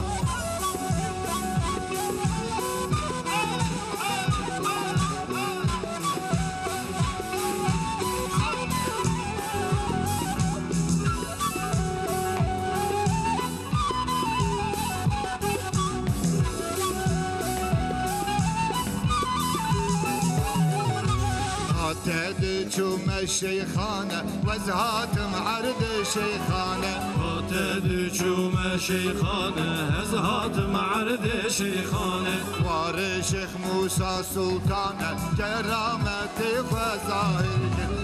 عتد شوم الشيخانة وزهات معرض شيخانة عتد شوم شيخانة هزهات معرض شيخانة وار شيخ موسى سلطانة كرامة وظاهر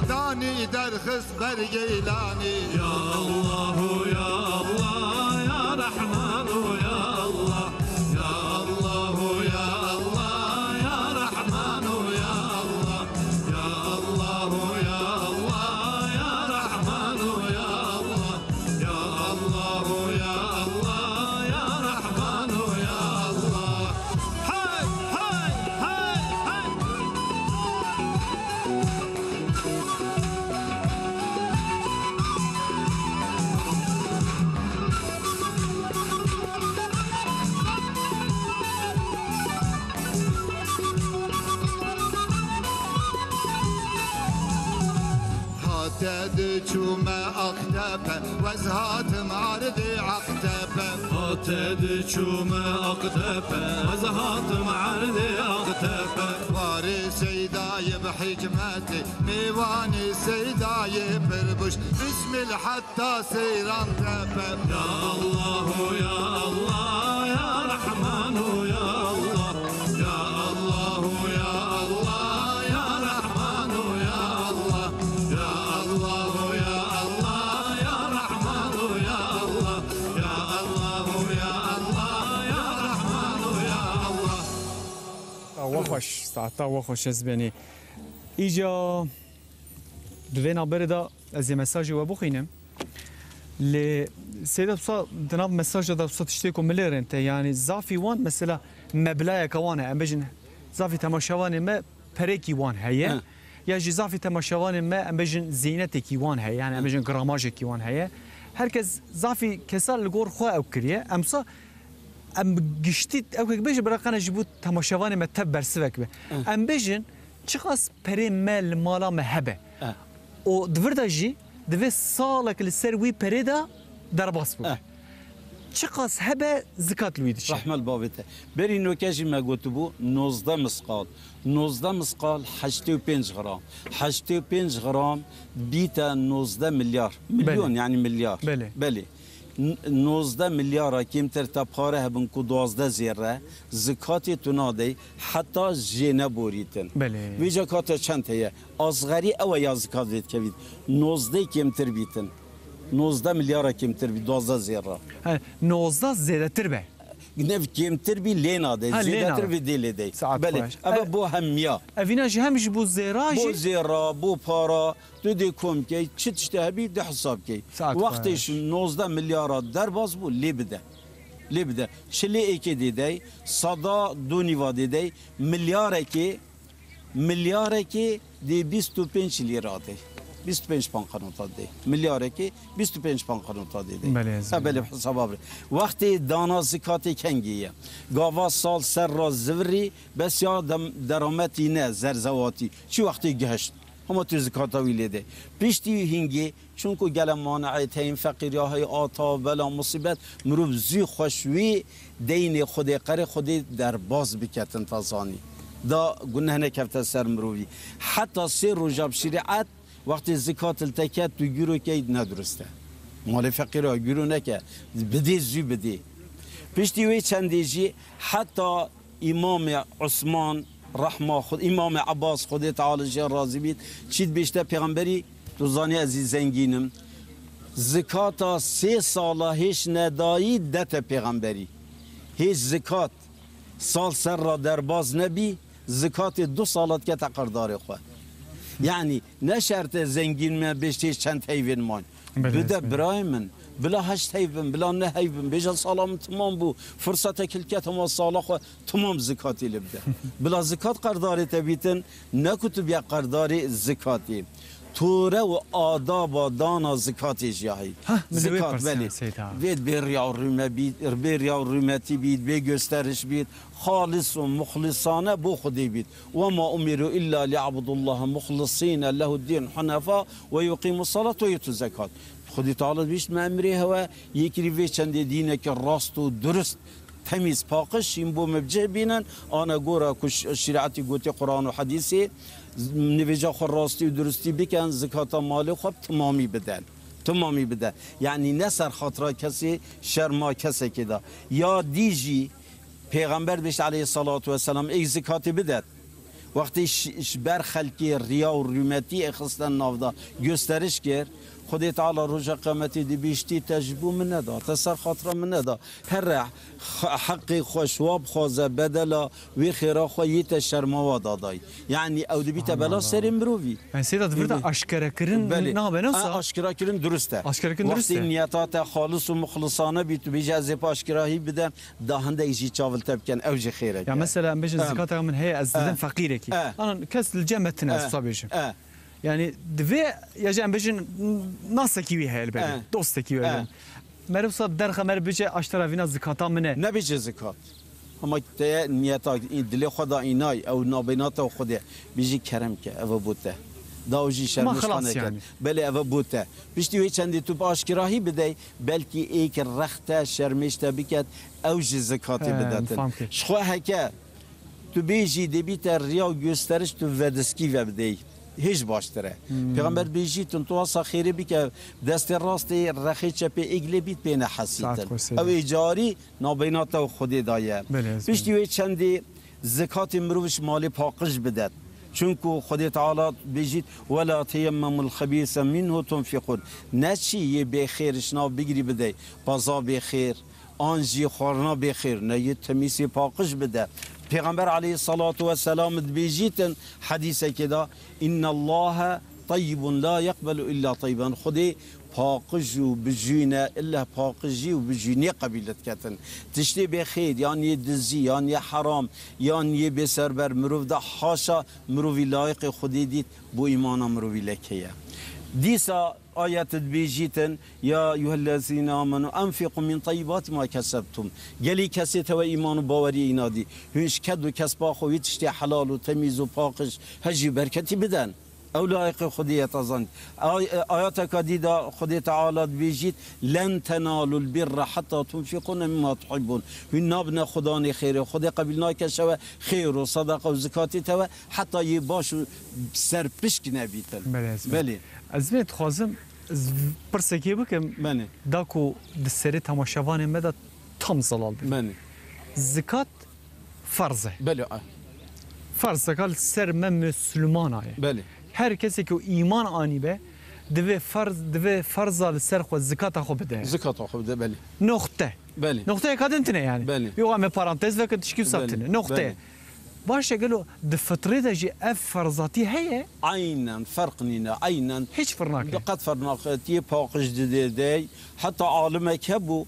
داني درخص برجيلاني يا الله يا الله يا رحمن يا الله يا الله يا الله يا رحمن يا الله يا الله يا الله يا رحمن يا الله يا الله يا الله يا رحمن يا الله هاي هاي هاي هاي هاتد شوم أختب وزهات معرض عقتب عتد شوم أقتفة وزهات معرض أقتفة وار سيداي بحكمتي ميواني سيداي بربش بسم الحتى سيران تبب يا الله يا الله يا رحمن يا الله يا الله يا الله يا رحمن يا الله يا الله يا الله يا رحمن يا الله يا الله يا الله يا رحمن يا الله وخوش ساعتا وخوش از بینی ایجا دوینا بردا از یه مساجی و بخینم ل سيدا بصا دناب مساج دا بصا تشتيكو مليرن يعني زافي وان مثلا مبلايا كوانا امبجن زافي تماشوان ما بريكي وان هيا يا جي زافي تماشوان ما امبجن زينتكي وان هيا يعني امبجن جراماجكي وان هيا هركز زافي كسال لغور خو او كريه امصا ام گشتید او که بيجي برقنا جبوت تماشوان ما تبر سبك به ام بيجن چقاس پري مال مالا مهبه او دوردا جي دوی سالك لسر وی پريدا در باس بود چقاس هبه زکات لویدش رحمه البابته بری نوکجی ما گوتبو 19 مسقال 19 مسقال 85 غرام 85 غرام بیتا 19 میلیارد میلیون بله. يعني مليار بله 19 مليار كيمتر تبخاره هبن كو 12 زيره زكاتي تنادي حتى جينا بوريتن بله. ويجا كاتا چند هي اصغري او يا زكات ديت كبيد 19 كيمتر بيتن 19 مليار كيمتر بي 12 زيره 19 زیاده تر به نف كيمتر بي لينا دي لينا. زيادة في دي لدي ساعت بله خوش. ابا بو هميا اوینا جی همش بو زیراجی بو زيرا بو بارا تو دي كوم كي تشتهبي ده حساب كي ساعت وقتش 19 مليار در باز بو لي بده لی بده چلی ایکی دیدی صدا دونی و دیدی میلیاره که دی 25 لیره دی 25 پانقانون تا دی میلیاره که 25 پانقانون تا دی بله حساب آبری وقتی دانا زکات کنگیه گاوا سال سر را زوری بسیار درامتی نه زرزواتی چی وقتی گهشت همه تو زکات ویلی ده پیشتی هنگی چون که گل مانعه تین فقیری های آتا بلا مصیبت مروب زی خوشوی دین خود قره خود در باز بکتن تازانی دا گناه نکفت سر مروی حتی سه روزاب شریعت وقتی زکات التکت تو گیرو که ندرسته مال فقیر ها گیرو نکه بده زی بده پیشتی وی چندیجی حتی امام عثمان رحمه خود امام عباس خود تعالی جل راضی بید چید بیشتر پیغمبری دوزانی عزیز زنگینم زکات 3 ساله هیچ ندایی دت پیغمبری هیچ زکات سال سر را در باز نبی زکات 2 سالت که تقردار خود یعنی نه شرط زنگین من بیشتر چند حیوان مان بده برای من بلا 8 حیوان بلا 9 حیوان بیشتر سالم تمام بو فرصت کلکت ما سالا خو تمام زکاتی لبده بلا زکات قرداری تبیتن نکتب یا قرداری زکاتی توره و آداب و دانا زکاتی جایی زکات ولی وید بریا و رومتی بید به گسترش بید خالص و مخلصانه بو خودی بید و ما امروا الا لعبد الله مخلصین له الدین حنفا و یقیم الصلاة و یتو زکات خودی تعالی بیشت مأمری هوا یکی وی چند دینه که راست و درست تمیز پاکش این بو مبجه بینن آنا گورا کش شریعتی گوتی قرآن و حدیثی نویجا خود راستی و درستی بکن زکات مال خوب تمامی بدن یعنی نه سر خاطر کسی شرما کسی که دا یا دیجی پیغمبر بیش علیه الصلاة و السلام ایک زکاتی بدد وقتی بر خلقی ریا و رومتی اخستن نافدا گسترش کرد خودی تعالی روز قیامتی دی بیشتی تجربه من ندا تسر خاطر من ندا هر حقی خوشواب خوازه بدلا وی خیرا خویت شرموا دادای یعنی او دی بیت بلا سر مروی من سیدا دفرت اشکره کرن نه بنوسا اشکره کرن درسته اشکره کرن درسته وقتی نیتات خالص و مخلصانه بیت بیجازه اشکراهی بدن دهنده ایجی چاول تبکن اوج خیره یا مثلا بيجي الزكاة من هي أزدن فقيرة كي أنا كاس الجامعة تناس صابيش يعني دفع يا جام بيجي ناس كيوي هاي البلد دوست كيوي مرب صاد درخة مرب بيجي أشتري فينا زكاة منه نبيجي زكاة اما ته نیتا دل خدا اینای او نابینات و خدا بیجی کرم که او بوده داوجی شرمش کنه کرد بله او بوده بیشتی وی چندی تو آشکراهی بده بلکی ایک رخت شرمش تبیکت اوج زکاتی بداتن شخواه که تو بیجی دبیت ریا گسترش تو ودسکی و بدهی هیچ باشتره پیغمبر بیجی تو واسه خیری بی که دست راست رخی چپی اگلی بیت بین حسیتن او اجاری نابینات و خودی دایه بیشتی وی چندی زکات مروش مالی پاقش بدد چون که خدا تعالی بیجید ولا تیمم الخبیث منه تنفقون نچی یه بخیرش نا بگیری بده بازا بخیر آنجی خورنا بخیر نه یه تمیسی پاقش بده پیغمبر علیه الصلاة و السلام بیجیتن حدیثه که دا ان الله طیب لا یقبل الا طیبا خودی پاقج و بجینه الا پاقجی و بجینه قبیلت کتن تشتی بخیر یعنی دزی یعنی حرام یعنی بسر بر مروف دا حاشا مروفی لایق خودی دید بو ایمان مروفی لکیه دیسا آیت بیجیتن یا ایها الذین آمنوا انفقوا من طیبات ما کسبتم گلی کسی تو ایمان و باوری اینا دی هیچ کد و کسب خو تشتی حلال و تمیز و پاکش هجی برکتی بدن اولئک خودیت ازن آیات کدیدا خودی تعالی بیجید لن تنالوا البر حتى تنفقوا مما تحبون این نابن خدا خیر خود قبیل ناکشه خیر و صدقه و زکاتی تو حتی یه باش سر پشک نبیتن بله از بيت خوازم برسكي بكم مني داكو دسري تماشاوان مدى تام زلال مني زكاة فرزه بله فرز زكاة سر من مسلمان بله هر کسی که ایمان آنی به دوی فرض سر خود زکات خو بده زکات خو بده بله نقطه بله نقطه کدنتنه یعنی بله یو ام پارانتز و تشکیل ثابتنه نقطه باشه قالوا د فطري دجي اف فرضاتي هي عينا فرقنينا عينا هيش فرناك قد فرناقتي باقش دي حتى عالم كبو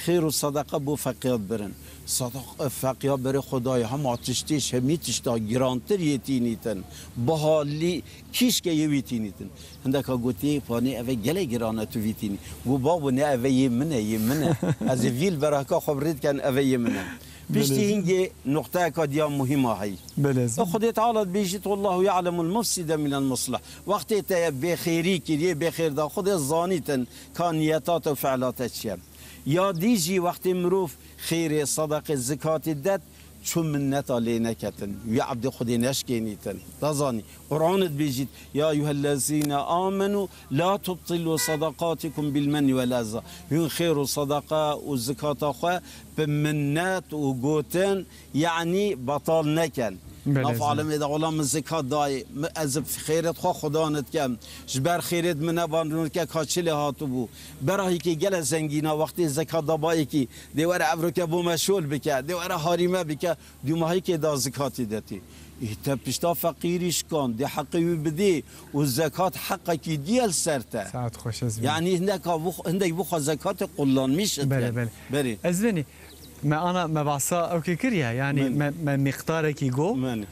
خیر و صدقه بو فقیات برن صدق فقیات بر خدای هم آتشتیش همی تشتا گرانتر یتینیتن بحالی کیش که یویتینیتن هندکا گوتی پانی اوه گله گرانه تو ویتینی و بابو نه اوه یمنه از ویل براکا خبرید کن اوه یمنه بيشتي هنجي نقطة كاديا مهمة هاي. بلازم. خدي تعالى بيجت والله يعلم المفسد من المصلح. وقت تا بخيري كريه بخير دا خدي الظانيتن كان نياتات وفعلات الشام. يا ديجي وقت مروف خير صدق الزكاة الدت شو من نتا لينكتن ويا عبد خدي نشكينيتن تظاني قرآن بيجت يا أيها الذين آمنوا لا تبطلوا صدقاتكم بالمن والأذى يون خير صدقة والزكاة أخوة بمنات وقوتن يعني بطال نكن نفعل ميدا غلام الزكاة داي أزب في خيرت خدا نتكم جبر خيرت من أبان که کاچله هاتو بو برای که گل زنگینا وقتی زکات دبایی که دیوار افریقا بو مشغول بکه دیوار حریمه بکه دو ماهی که دا زکاتی دتی ایتا پشتا فقیرش کن دی حقی بدی و زکات حقی که دیل سرته ساعت خوش از يعني هندك بخو زكاة قلان مش بله ازني ما انا ما بعصا او كيكريا يعني ما مقدار كي جو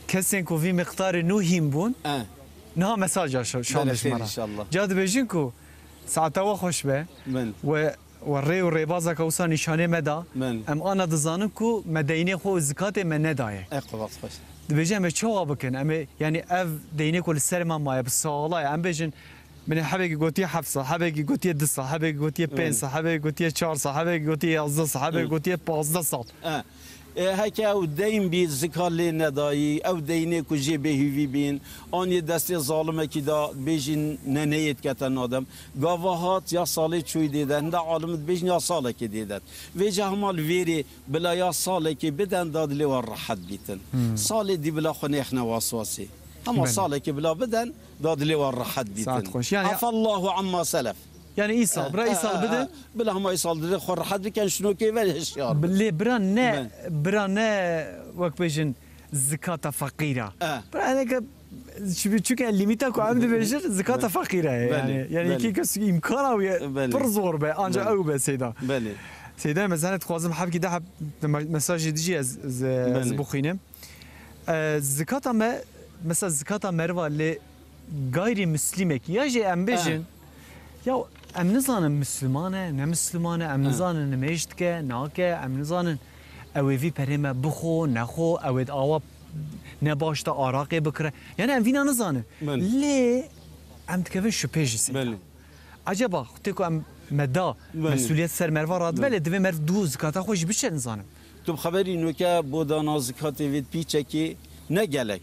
كسن كو في مقدار نوهم بون نها مساج شامش مرة ان شاء الله جاد بيجينكو ساعتها خوش به والري والريبازا كوسا نشانه مدى ام انا دزانكو مدينه خو زكاه من ندايه اقبض خوش دبيجن ما شو بكن ام يعني اف دينه كل السلمه ما بالصلاه ام بيجن من حبيقي قوتي حفصة حبيقي قوتي دصة حبيقي قوتي بنسة حبيقي قوتي شارصة حبيقي قوتي عزصة حبيقي قوتي بازدصة هكا او دين بي زكاة لنداي او دينه كجي بهيوي بين آن دست ظالمه كي دا بيجين ننيت كتن آدم قاوهات يا صالي چوي ديدن دا عالمت بيجين يا صالة كي ديدن ويجا همال ويري بلا يا صالة كي بدن داد لي والرحد بيتن صالة دي بلا خنيخنا واسواسي اما صالة كي بلا بدن داد لي والرحد بيتن يعني عفى الله عما سلف يعني إيصال برا إيصال بدن بلا هم إيصال بدن خور حد كان شنو كيف الاشياء باللي برانا وقت بيجن زكاة فقيرة برانا شو كان ليميتا كو عمد بيجر زكاة فقيرة يعني كي كس إمكانه ويا برزور به أنجا أو به سيدا سيدا مثلا تخوازم حب كده حب مساج ديجي از بخينه زكاة ما مثلا زكاة مروه اللي غير مسلمك يا جي ام بيجن يا ام نزانن مسلمانه نه مسلمانه ام نزانن نمشتكه ناكه ام نزانن او في بريمه بخو نخو او آوا نباشته عراقي بكره يعني ام فينا نزانن ليه ام تكفي شبيجسي عجبا خطيكو ام مدا مسؤوليت سر مروا راد ولی دوی مرو دو زکات خوش بشه نزانم تو خبری اینو که بودانا زکات وید پیچه که نگلک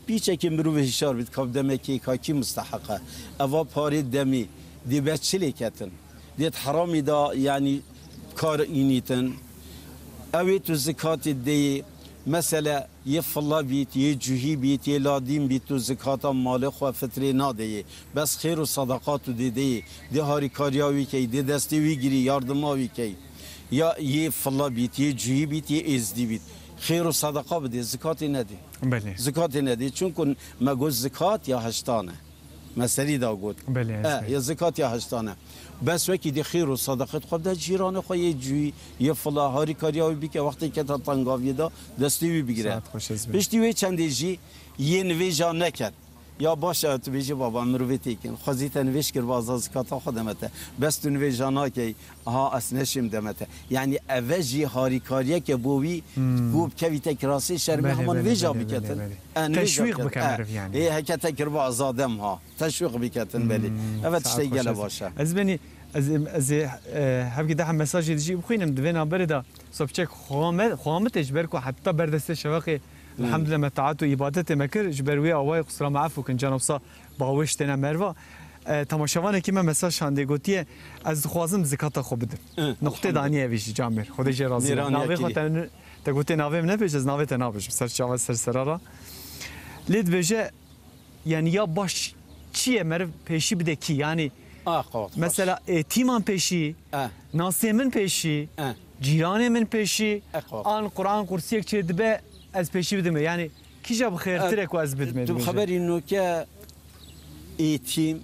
پیچه که مرو هشار بید کاب دمه که کاکی مستحقه اوا پاری دمی دی بچلی کتن دیت حرامی دا یعنی کار اینیتن اوی تو زکات دی مثلا یه فلا بیت یه جوهی بیت یه لادیم بیت تو زکات مال خو فطری ناده بس خیر و صدقات دیده دی هاری کاریاوی که دی دستی وی گیری یاردماوی که یا یه فلا بیت یه جوهی بیت یه ازدی بیت خیر و صدقه بده زکات نده بله زکات نده چون کن مگو زکات یا هشتانه مسری دا گفت بله یا زکات یا هشتانه بس وکی دی خیر و صدقت خود در جیران خو یه جوی یه فلا هاری کاریاوی بی که وقتی که تا تنگاوی دا دستی وی بگیره پشتی وی چندی جی یه نوی جا نکد یا باشه تو بیجی بابا مرویتی کن خوزیت نویش کر باز زکات خودمته بس تو نوی جانا که ها اسنشم دمته یعنی اوجی هاری کاریه که بوی گوب کوی تکراسی شرمی همان ویجا بکتن تشویق بکنه یعنی ای هک تکر با آزادم ها تشویق بکتن بلی اول تشتی گله باشه از بنی از هم كده هم مساج يجي بخوينا مدفنا بردا صبتك خامت اجبر كو حتى بردست شواقي الحمد لله متعات وعبادته مكر جبروي اواي قصرا معفو كن جنبسا باوشتنا مروا تماشاوانه كيما مساج شانده گوتيه از خوازم زکات خو بده نقطه دانيه ويش جامر خودش راضي ناوي خاطر تا گوتي ناوي نه بيج از ناوي تنابش سر چاوا سر سرارا لید بيجه يعني يا باش چیه مر پیشی بده کی يعني مثلا تیمان پیشی ناسی من پیشی جیران من پیشی آن قرآن قرصی یک چیز به از پیشی بدم یعنی کی جاب خیرتره کو از بدم تو خبر اینو که ایتیم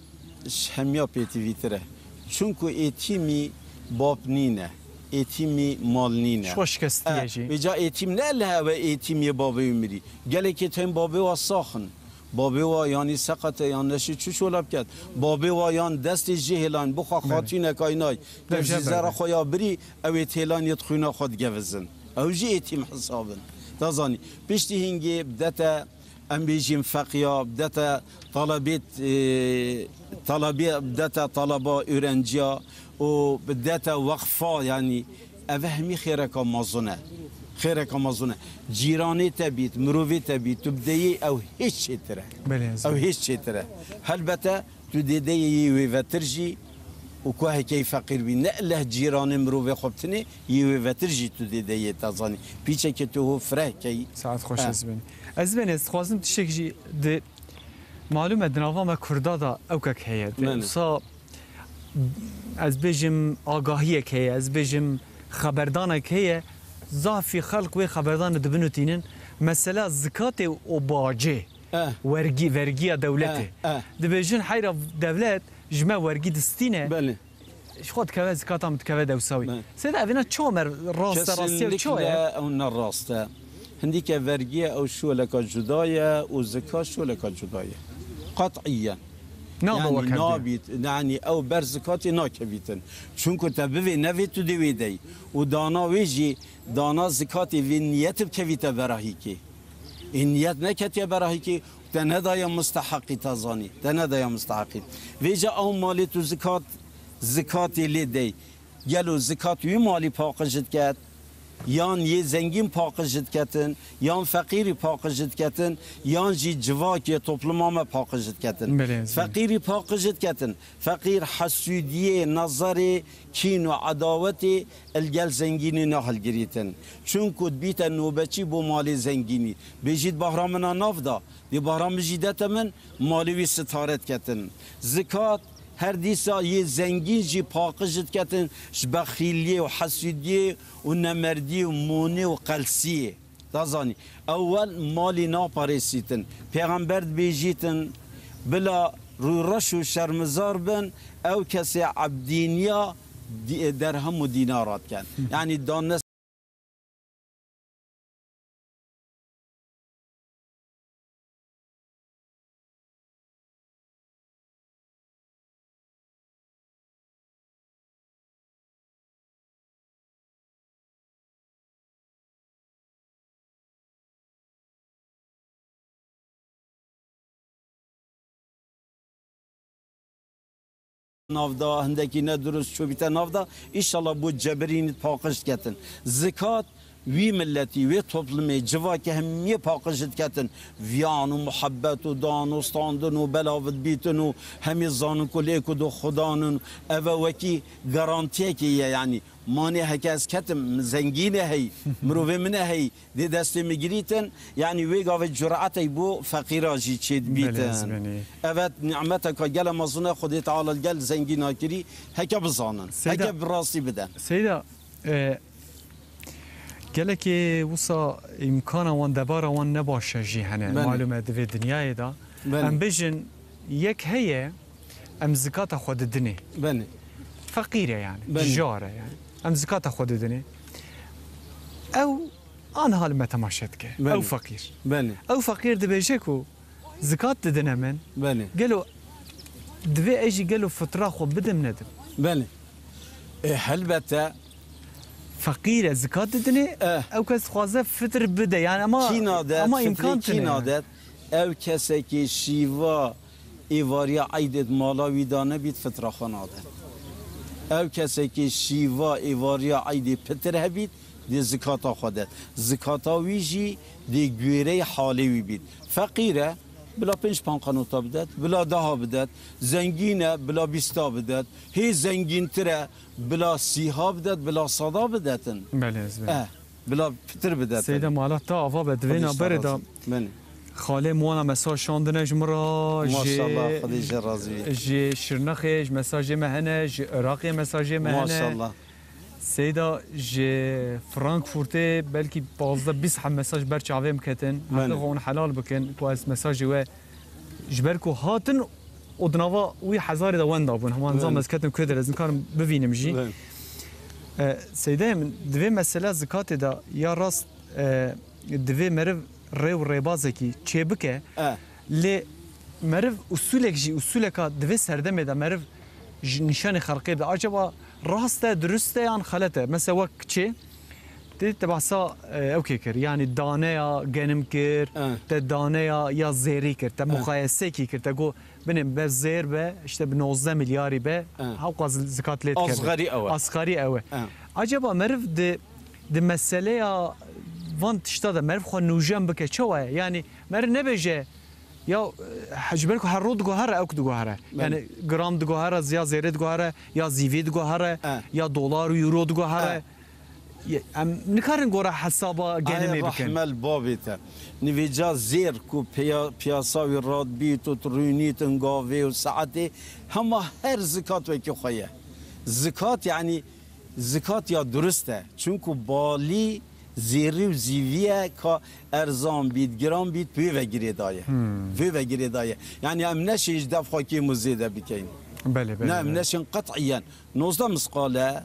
همیا پیتی ویتره چون که ایتیمی باب نینه ایتیمی مال نینه شو شکستیه جی بجا ایتیم نه لها و ایتیمی بابی میری گله که تیم بابی و ساخن بابی و یعنی سقط یا نشی چو شلاب کرد بابی و یان دست جهلان بخوا خاطین کاینای گفت زرا خویا بری او تهلان یدخونا خود گوزن او جی ایتیم حسابن تازانی پیشتی هنگی بدتا ام بیجیم فقیا بدتا بدتا طلبا اورنجیا و بدتا وقفا یعنی اوه همی خیرک مازونه خیرک مازونه جیرانی تبیت مروی تبیت تو بدهی او هیچ چی تره او هیچ چی تره البته تو دیده یه وترجی و که کی فقیر بی نه له جیران مروی خوبتنی یه وترجی تو دیده یه تازانی پیچه که تو فره کی ساعت خوش از بین خوازم تشکجی ده معلومه دنوا ما کردا دا او که هیه سا از بجم آگاهی که از بجم خبردان که ضعفی خلق و خبردان دبنو تینن مثلا زکات و باجه ورگی دولته دبجن حیر دولت جمع ورگی دستینه بله خود که زکات هم تکوه دوساوی سید اوینا چومر راست راستی و چوه اون راسته هندی که ورگی او شو لکا جدایه و زکات شو لکا جدایه قطعیا يعني نابيت يعني او برزكاتي ناكبيتن چونكو تبوي نويتو دويدي ودانا ويجي دانا زكاتي في نيت بكويته براهيكي النيت نكتي براهيكي تنهدايا مستحقي تازاني تنهدايا مستحقي ويجا او مالي تو زكاتي لدي يلو زكات وي مالي پاقجت كات یان یه زنگین پاقجت کتن یان فقیری پاقجت کتن یان جی جواکی توپلمام پاقجت کتن فقیری پاقجت کتن فقیر حسودیه نظر کین و عداوت الگل زنگینی نحل گریتن چون کد بیت نوبچی بو مال زنگینی بجید بحرامنا نافدا دی بحرام جیدت من مالوی ستارت کتن زکات هر دیسا یه زنگین جی پاقجت کتن بخیلیه و حسودیه و نمردی و مونی و قلسیه دازانی اول مالی ناپارسیتن پیغمبر بیجیتن بلا روی رش و شرمزار بن او کسی عبدینیا درهم و دینارات کن یعنی دانست نافدا هندکی ندرست شو بیت نافدا انشالله بود جبرین پاکش کتن زکات وی ملتی وی توپلمی جوا که همیه پاکشت کتن ویان و محبت و دانستاندن و بلاوت بیتن و همی زانو کلیک و دو خدانن او وکی گارانتیه که یعنی مانه هکاز کتم زنگینه هی مروه منه هی دی دست میگریتن یعنی وی گاوه جرعتی بو فقیراجی چید بیتن اوت نعمتا که گل مزونه خودی تعالی گل زنگینا کری هکا بزانن هکا براستی بدن سیدا گله که وصا امکان وان دبار وان نباشه جهنه معلومه دوی دنیای دا ام بجن یک هیه ام زکات خود دنی فقیره يعني جاره يعني ام زكاة خود دني او انا حال ما تماشيتك او فقير او فقير دبيجيكو زكاة دنا من قالوا دبي اجي قالوا فتره خو بدم ندم هل بتا فقير زكاة دني او كاس خوازه فتر بده يعني اما امكان تني او كسكي شيوا ایواریا عیدت مالا ویدانه بید فتره خاناده او کسی که شیوا ایواریا عیدی پتر هبید دی زکاتا خودت زکاتا ویجی دی گویره حالی وی بید فقیره بلا 5 قانوتا بدد بلا 10 بدد زنگینه بلا 20 بدد هی زنگین تره بلا 30 بدد بلا 100 بددن بلا پتر بدد سیده مالات تا آوا بدوینا برده خاله موانا مساج شاندنه جمرا ماشاءالله خدیجه راضی جی شرنخش مساج مهنه جی عراقی مساج مهنه ماشاءالله سیدا جی فرانکفورت بلکی 15-20 هم مساج برچ عوام کتن حتی اون حلال بکن که از مساج و جبرکو هاتن ودنوا وی هزار دوان دابون همان نظام از کتن کدر از نکارم ببینم جی سیده من دوی مسئله زکات دا یا راست دوی مرو ریو ریبازه کی چه بکه لی مرو اصولک جی اصولک دوی سردمه دا مرو نشان خلقی بده عجبا راسته درسته یا خلطه مثلا وقت چه دید تبعسا اوکی کر یعنی دانه یا گنم کر تا دانه یا زیری کر تا مقایسه کی کر تا گو بنیم به زیر به اشته به 19 میلیاری به حقا زکات لیت کرد اصغری اوه عجبا مرف ده مسئله یا وان تشتا ده مرف خواه نوجم بکه چوه یعنی مرف نبیجه یا حجبرکو هر رو دگو هره اوک دگو هره یعنی گرام دگو هره یا زیره دگو هره یا زیوی دگو هره یا دلار و یورو دگو هره نکارن گوره حسابا گنمی بکن رحمل بابیتا نویجا زیر کو پیاساوی راد بیت و ترونیت انگاوی و ساعتی همه هر زکات وکی خواه زکات یعنی زکات یا درسته چونکو بالی زیری و زیویه که ارزان بید گرام بید پی وگیری دایه پی وگیری دایه یعنی ام نشیش دفعه که مزیده بکن بله بله نه ام نشین قطعیا 19 مسقاله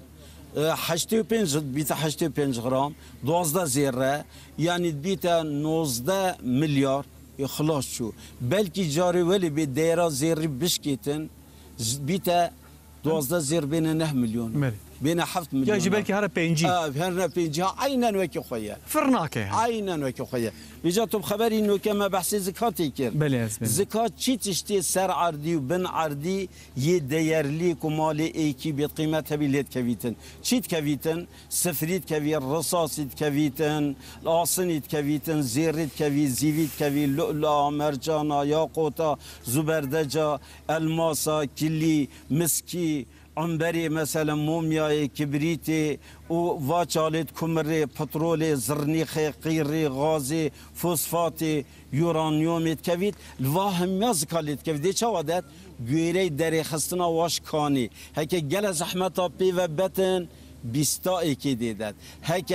85 بیت 85 غرام 12 زیره یعنی بیت 19 میلیارد خلاص شو بلکی جاری ولی به دیرا زیری بشکیتن بیت 12 زیر بین 9 میلیون بين 7 مليون يا جبالك هذا بينجي هذا بينجي عينا وكي خويا فرناكه عينا وكي خويا بيجاتو بخبري انه كما بحث زكاتي كير بله زكات شي تشتي سر عردي وبن عردي يدير ليك ومالي ايكي بقيمتها بليت كفيتن شيت كفيتن سفريت كفي الرصاصيت كفيتن الاصنيت كفيتن زيريت كفي زيفيت كفي لؤلؤ مرجانا ياقوتا زبردجا الماسا كلي مسكي عنبری مثلا مومیای کبریتی و واچالت کمری پترول زرنیخ قیری غازی فسفات یورانیوم کوید الواهم یازکالیت کوید چه وادت گویری دری خستنا واش کانی هک گل زحمت پی و بتن بیستا ایکی دیدد هک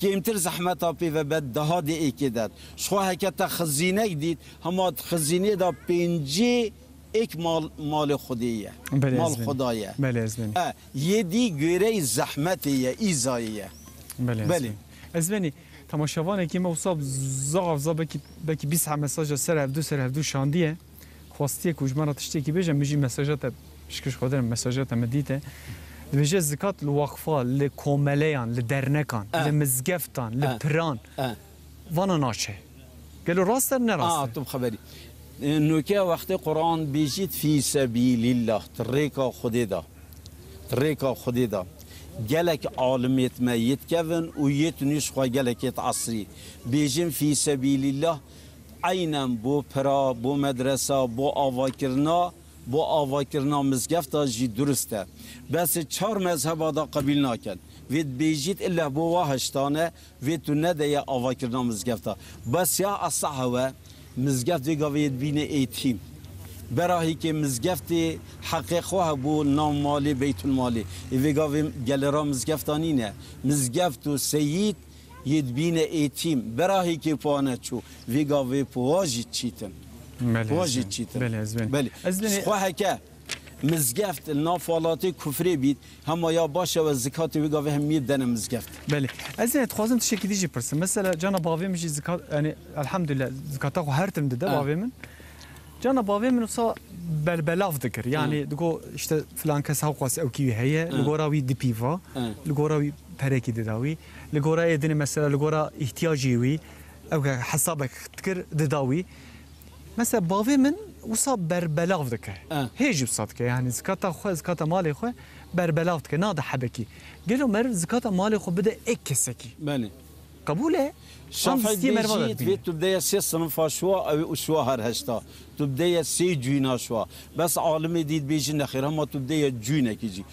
کمتر زحمت پی و بد ده دی ایکی داد شو هک تا خزینه دید هم خزینه دا پنجی ایک مال خودیه مال خدایه بله ازبنی یدی گوره زحمتیه ایزاییه بله ازبنی تماشاوانه که ما وصاب زاغ بکی 20 مساج سر هفدو شاندیه خواستی کجمانه تشتی که بیجم میجی مساجات شکش خودم مساجات مدیته بیجه زکات الوقفه لکوملیان لدرنکان لمزگفتان لپران وانا ناچه گلو راست نراسته تو خبری نوکه وقت قرآن بیجید فی سبیل الله تریکا خودی دا گلک عالمیت میت کون و یت نیش خواه گلکیت عصری بیجیم فی سبیل الله اینم بو پرا بو مدرسه بو آواکرنا مزگفتا جی درسته بس 4 مذهب دا قبیل ناکن وید بیجید الا بو واهشتانه وید تو نده یا آواکرنا مزگفتا بس یا اصحوه مزگفت گاوید بین ایتیم برای که مزگفت حقیق خواه بو نام مالی بیت المالی وی گاوی گلرا مزگفتانی نه مزگفت و سید ید بین ایتیم برای که پانه چو وی گاوی پواجید چیتن پواجید چیتن بله خواه که مزگفت نافالاتی کفری بید هم یا باشه و زکات وی گاوی هم میدن مزگفت بله از این خوازم تشکی دیجی پرسم مثلا جانا باوی میشی زکات یعنی الحمدلله زکاتا خو هر تم ده باوی من جانا باوی من وصا بلبلاف ذكر يعني دقو اشتا فلان كاس هاوقاس او كيوي هي لغوراوي دي بيفا لغوراوي بريكي داوي لغورا يدني مثلا لغورا احتياجيوي او حسابك تكر داوي مثلا باوي من وصا بربلاف ذكر هيجي بصدق يعني زكاتا خو زكاتا مالي خو بربلاف ذكر ناض حبكي قالوا مر زكاتا مالي خو بدا اكسكي بله قبوله شافعي بيجي تبدأ 3 صنف شوا او شوا هر هشتا تبدأ 3 جوينا شوا بس عالم ديد بيجي نخير هم تبدأ جوينا كيجي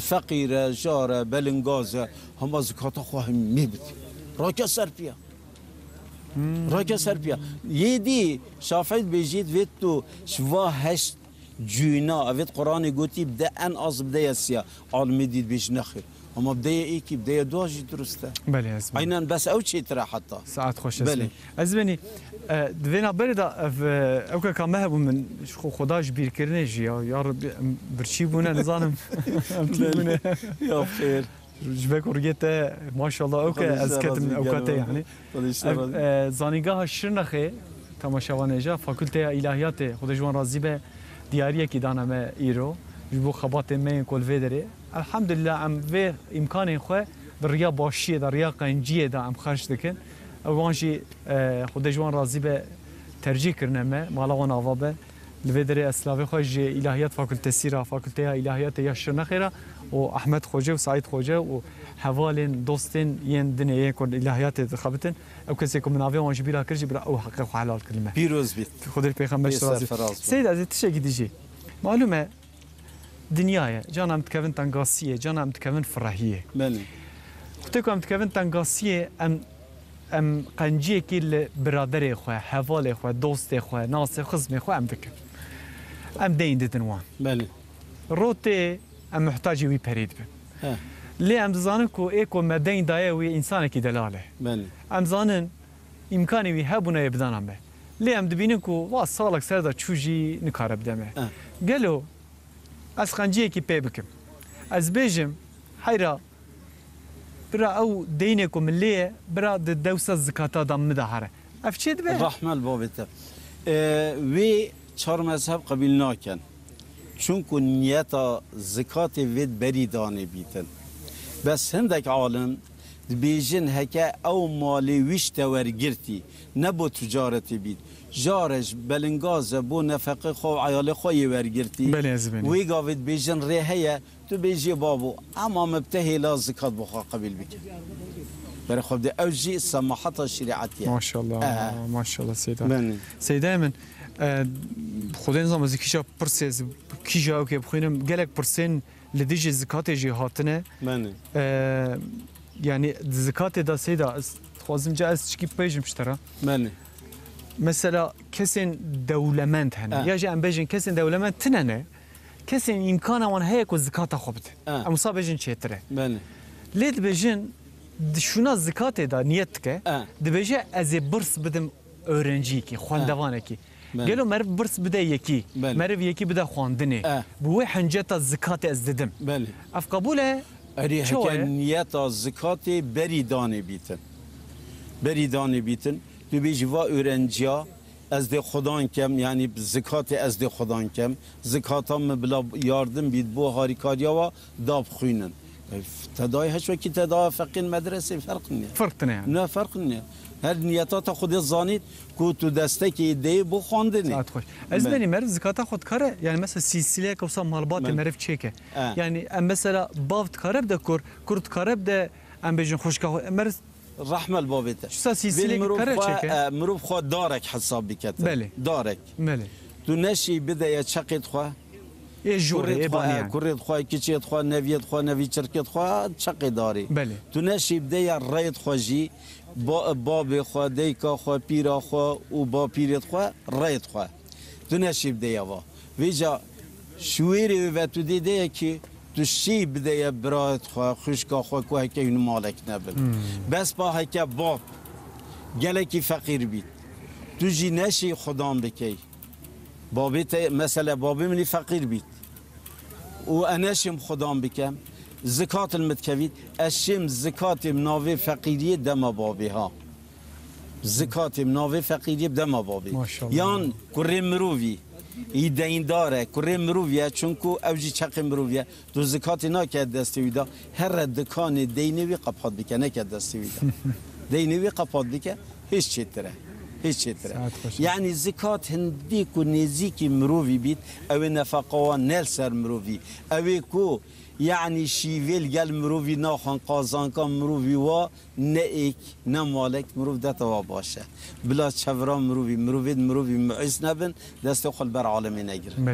فقيرة جارة بلنغازة هم زكاة خواهم ميبت راكا سربيا يدي شافعي بيجي فيتو شوا هشت جوينا افيت قرآن قوتي بدأ ان از بدأ سيا عالم ديد بيجي نخير اما بدايه ايكي بدايه دواجي درسته بله اسمع عينا بس او شيء ترى حتى ساعات خوش بله ازبني دوینا بردا او که کامه من خداش بیر کرنه جی یا رب برچی بونه نزانم يا بخير جبك ورجيته ما شاء الله اوكي اسكت من اوقاته يعني زانيغا شرنخه تماشاوان اجا فاكولته الهیات خود جوان راضی به دیاریه کی دانا ما ایرو جبو خبات من کول فدري الحمد لله ام في امكان خو دريا باشيه دريا قنجيه دا ام خرج دكن اوانجي خود جوان راضی به ترجیح کرنه ما مالا و نوابه لفدري اسلاوي خوج الهیات فاکولته سیرا فاکولته الهیات یا شرنخه و احمد خوجه و سعید خوجه و حوالين دوستين ين دنيا يكون الهيات تخبتن او كسيكم من افي وانش بيرا كرجي برا او حق حلال كلمه بيروز بيت خذ البيغمبر سيد عزيز تشي قديجي معلومه دنيايا جانا متكون تنقاسيه جانا متكون فرحيه بله قلتلكم متكون تنقاسيه ام قنجيه كي برادري خو حوالي خو دوستي خو ناس خصمي خو ام بك ام دين دنوان بله روتي ام محتاج وي بريد ليه ام زانن كو ايكو مدين دايه وي انسان كي دلاله بله ام زانن امكاني وي هبونه يبدانم به ليه ام دبينن كو وا سالك سردا تشوجي نكارب دمه قالوا از خنجيه كي بيبكم از بيجم حيرا برا او دينكم اللي برا دوسه زكاتا دم مدهره افشيد به رحمه البابته وی چهار مذهب قبیل ناکن چون که نیتا زکات وید بری دانه بیتن بس هندک عالم بیجن هکه او مالی ویش تورگرتی نبو تجارتی بید جارش بلنگاز بو نفقه خو عیال خوی ورگرتی وی گاوید بیجن ریحه تو بیجی بابو اما مبتهی لا زکات بخوا قبیل بکن برای خود ده اوجی سماحت شریعتیه ما شاء الله ما شاء الله سیدا سیدا من خود نظام از کیجا پرسیز کیجا او که بخوینم گلک پرسین لدیج زکات جی هاتنه یعنی زکات دا سیدا خوازم جا از چکی پیجم شترا مثلا کسین دولمند هنه یا جا ام بیجن کسین دولمند تننه کسین امکان وان هیا که زکات خوبت اما صا بیجن چیتره لید بیجن شونا زکات دا نیت که دبیجه از برس بدم öğrenci ki, xwendevane ki. Gelo meriv birs bide yekî, meriv yekî bide xwendinê. Bu wê hinceta zikatê ez didim. Ev qabûl e? Erî heke niyeta zikatê berî danê bîtin. Berî danê bîtin. Tu bêjî va öğrenciya ez dê xwedan kem, yani zikatê ez dê xwedan kem. Zikata me bila yardım bît bo harîkariya wa da bixwînin. Tedayî heş wekî tedaya feqîn medresê ferq niye? Ferq ne yani? Ne ferq niye? Her niyetata xudê zanît ku tu destekê dê bu xwandinê. Saat xweş. Ez benî meriv zikata xwe dikare yani mesela silsileyek wisa malbatê meriv çêke. Yani em mesela bav dikare bide kur dikare bide em bêjin xweşka meriv Rahmel babê te. Şisa silsileyek dikare çêke. Mirov xwe darek hesab bike. Belê. Darek. Belê. Tu neşî bideye çeqê xwe kurê xwe kiçê xwe neviyê xwe nevî çirkê xwe çeqê darî. Tu neşî bideye reyê xwe jî babê xwe, deyka xwe, pîra xwe û bapîrê xwe reyê xwe. Tu neşî bideye va. Vêca şwêrê ve tu dê deyekî tu şî bideye birayê xwe, xwişka xwe ku heke hûn malek nebin. Bes ba heke bab gelekî feqîr bît. Tu jî neşî xwedan bikey. Babê te mesela babê minî feqîr bît. û eneşim xwedan bikem. Zikatın mitkevît, eşim zikatım navê feqîriyê dema babê ha. Zikatım navê feqîriyê dema babê. Yan kurê mirovî, î deyndar e, kurê mirov ye çünkü ew jî çeqê mirov ye. Tu zikatê nake destê wî da, here dikanê deynê wî qepat bike, neke destê wî da. Deynê wî qepat bike, hiç çêtir e. Hiç çêtir e. Yani zikat hindî ku nêzîkî mirovî bît, ew ê nefeqa wan nel ser mirovî. Ew ê ku yani şîvêl gel mirovî naxan qazanka mirovî wa ne ek ne malek mirov deta wa baş e. Bila çevra mirovî, mirovê mirovî muîz nebin, destê xwe ber alemê negirin.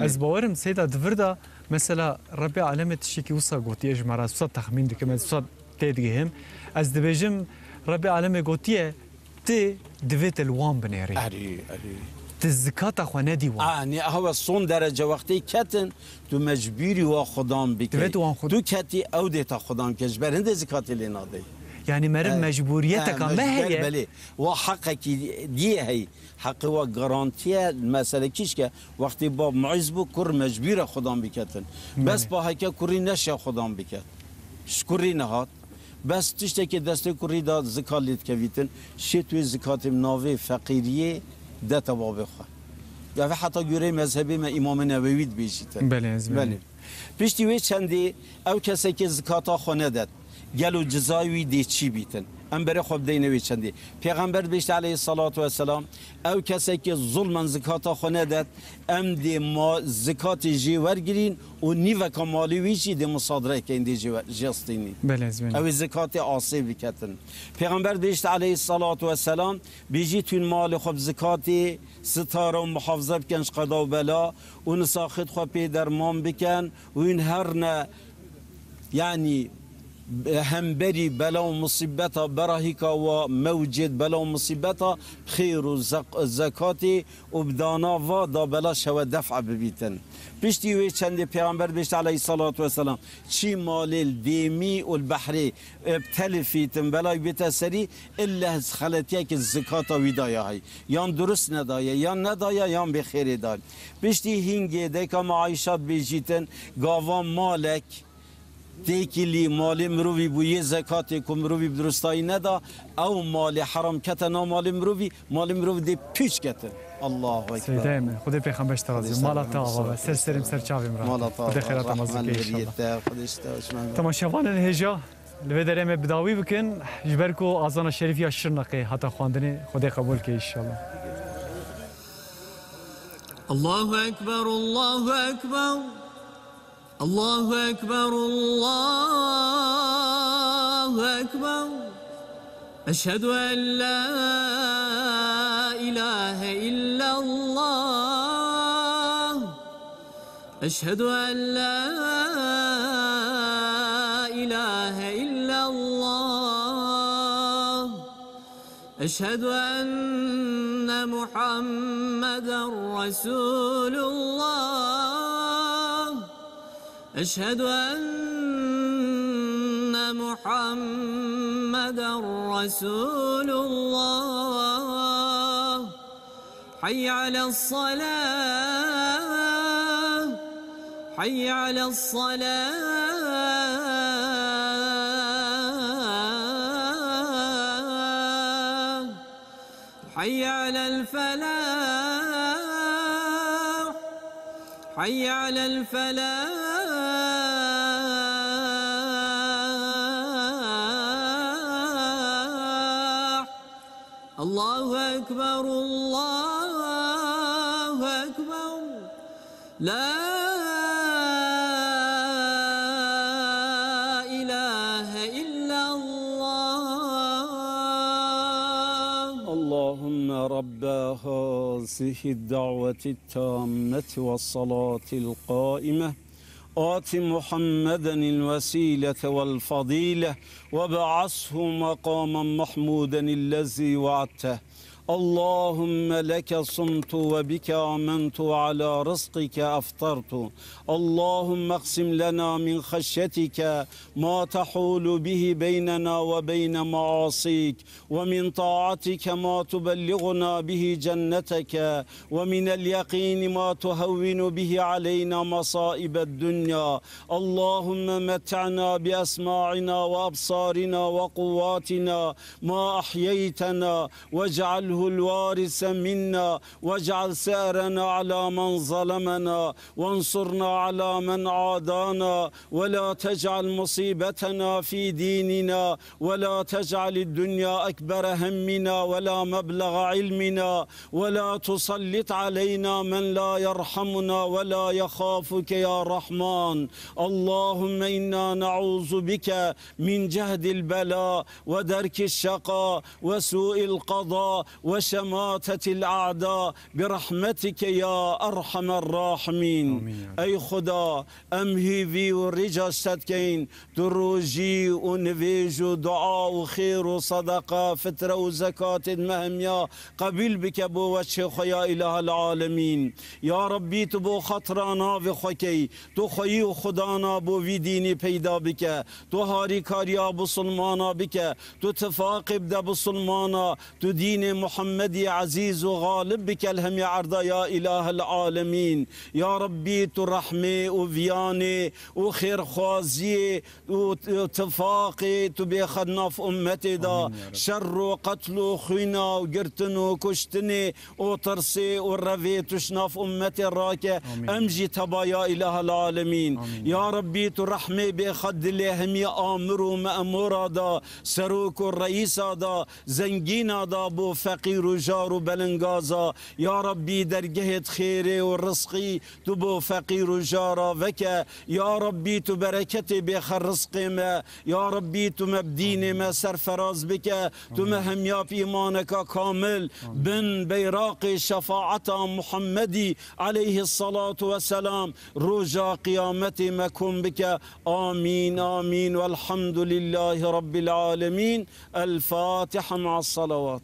Ez bawerim sêda divir da mesela Rabbi alemê tiştekî wisa gotiye ji me re wisa texmîn dikim, ez wisa tê digihim. Ez dibêjim Rabbi alemê gotiye ti divê te li wan binêrî. Ti zikata xwe nedî wan. Hewa son derece wextê ketin tu mecbûrî wa xwedan bike. Tu ketî ew dê te xwedan bike ji ber hindê zikatê lê nadê. Yani meriv mecburiyeteka me heye. Belê. Wa heqekî diye hey. Heqê wa garantiye mesele kîşke wextê bab muîz bû kur mecbûr e xwedan biketin. Bes ba heke kurî neşe xwedan bike. شکری نهاد بس تشته که دست کری داد زکات لید کویتن شتوی زکات مناوی فقیریه ده تبا بخواه یا حتی گوره مذهبی ما امام نووید بیشیتن بله پشتی وی چندی او کسی که زکاتا خونه داد گلو جزایوی دی چی بیتن ام بره خوب دینوی چندی پیغمبر بیشت علیه الصلاة و السلام او کسی که ظلمن زکاتا خونه داد ام دی ما زکات جیور گرین و نیو کمالی ویچی دی مصادره که این دی جستینی بله او زکات آسیب بکتن پیغمبر بیشت علیه الصلاة و السلام بیجی تون مال خوب زکاتی ستاره و محافظه بکنش قضا و بلا و نساخت خوب پی درمان بکن و این هر نه یعنی هم بری بلا و مصیبتا براهیکا و موجد بلا و مصیبتا خیر و زکاتی و بدانا و دا بلا شو دفع ببیتن پشتی وی چند پیغمبر بیشت علیه الصلاة و السلام چی مال دیمی و البحری ابتلفیتن بلای بیت سری الا خلطیه که زکاتا ویدایا های یان درست ندایه یان ندایه یان بخیر دار پشتی هنگی دیکا معایشات بیجیتن گاوان مالک تیکلی مال مروی بوی زکاتی که مروی بدرستایی ندا او مال حرام کتنا مال مروی دی پیش کتن الله اکبر سیده من خدا پیغمبر اشتغازی مالا آقا سر سریم سر چاویم را خدا خیرات مازی که ایشالله تماشاوان هجا لوی دریم بداوی بکن جبرکو آزان شریفی یا شرنقی حتی خواندنی خدا قبول که ایشالله الله أكبر الله أكبر الله أكبر الله أكبر أشهد أن لا إله إلا الله أشهد أن لا إله إلا الله أشهد أن محمدا رسول الله أشهد أن محمدا رسول الله حي على الصلاة حي على الصلاة حي على الفلاح حي على الفلاح الله أكبر الله أكبر لا إله إلا الله اللهم رب هذه الدعوة التامة والصلاة القائمة آت محمدا الوسيلة والفضيلة وابعثه مقاما محمودا الذي وعدته اللهم لك صمت وبك آمنت وعلى رزقك أفطرت اللهم اقسم لنا من خشيتك ما تحول به بيننا وبين معاصيك ومن طاعتك ما تبلغنا به جنتك ومن اليقين ما تهون به علينا مصائب الدنيا اللهم متعنا بأسماعنا وأبصارنا وقواتنا ما أحييتنا واجعله الوارث منا واجعل سأرنا على من ظلمنا وانصرنا على من عادانا ولا تجعل مصيبتنا في ديننا ولا تجعل الدنيا أكبر همنا ولا مبلغ علمنا ولا تسلط علينا من لا يرحمنا ولا يخافك يا رحمن اللهم إنا نعوذ بك من جهد البلاء ودرك الشقاء وسوء القضاء وشماتة الأعداء برحمتك يا أرحم الراحمين أي خدا أمهي في ورجا شتكين تروجي ونفيج دعاء وخير وصدقة فترة وزكاة مهمية قبل بك بو وجه خيا إله العالمين يا ربي تبو خطرانا في خكي تو خيو خدانا بو في ديني پیدا بك تو هاري كاريا بسلمانا بك تو تفاقب دا بسلمانا تو دين محمدي عزيز وغالب بك الهم يا عرضا يا إله العالمين يا ربي ترحمي وفياني وخير خوازي واتفاقي تبيخدنا في أمتي دا شر وقتل وخينا وقرتن وكشتني وطرسي والرفي تشنا في أمتي الراكة أمجي تبا يا إله العالمين يا ربي ترحمي بخد لهم يا آمر ومأمور دا سروك الرئيس دا زنجين دا بو فقير وجار وبلنغازا يا ربي درجهت خيري والرزقي تبو فقير وجارا وكا يا ربي تبركتي بخر رزقي ما يا ربي تمبديني ما سرفراز بك تمهم يا بإيمانك كامل بن بيراق شفاعة محمدي عليه الصلاة والسلام رجا قيامتي مكن بك آمين آمين والحمد لله رب العالمين الفاتحة مع الصلوات.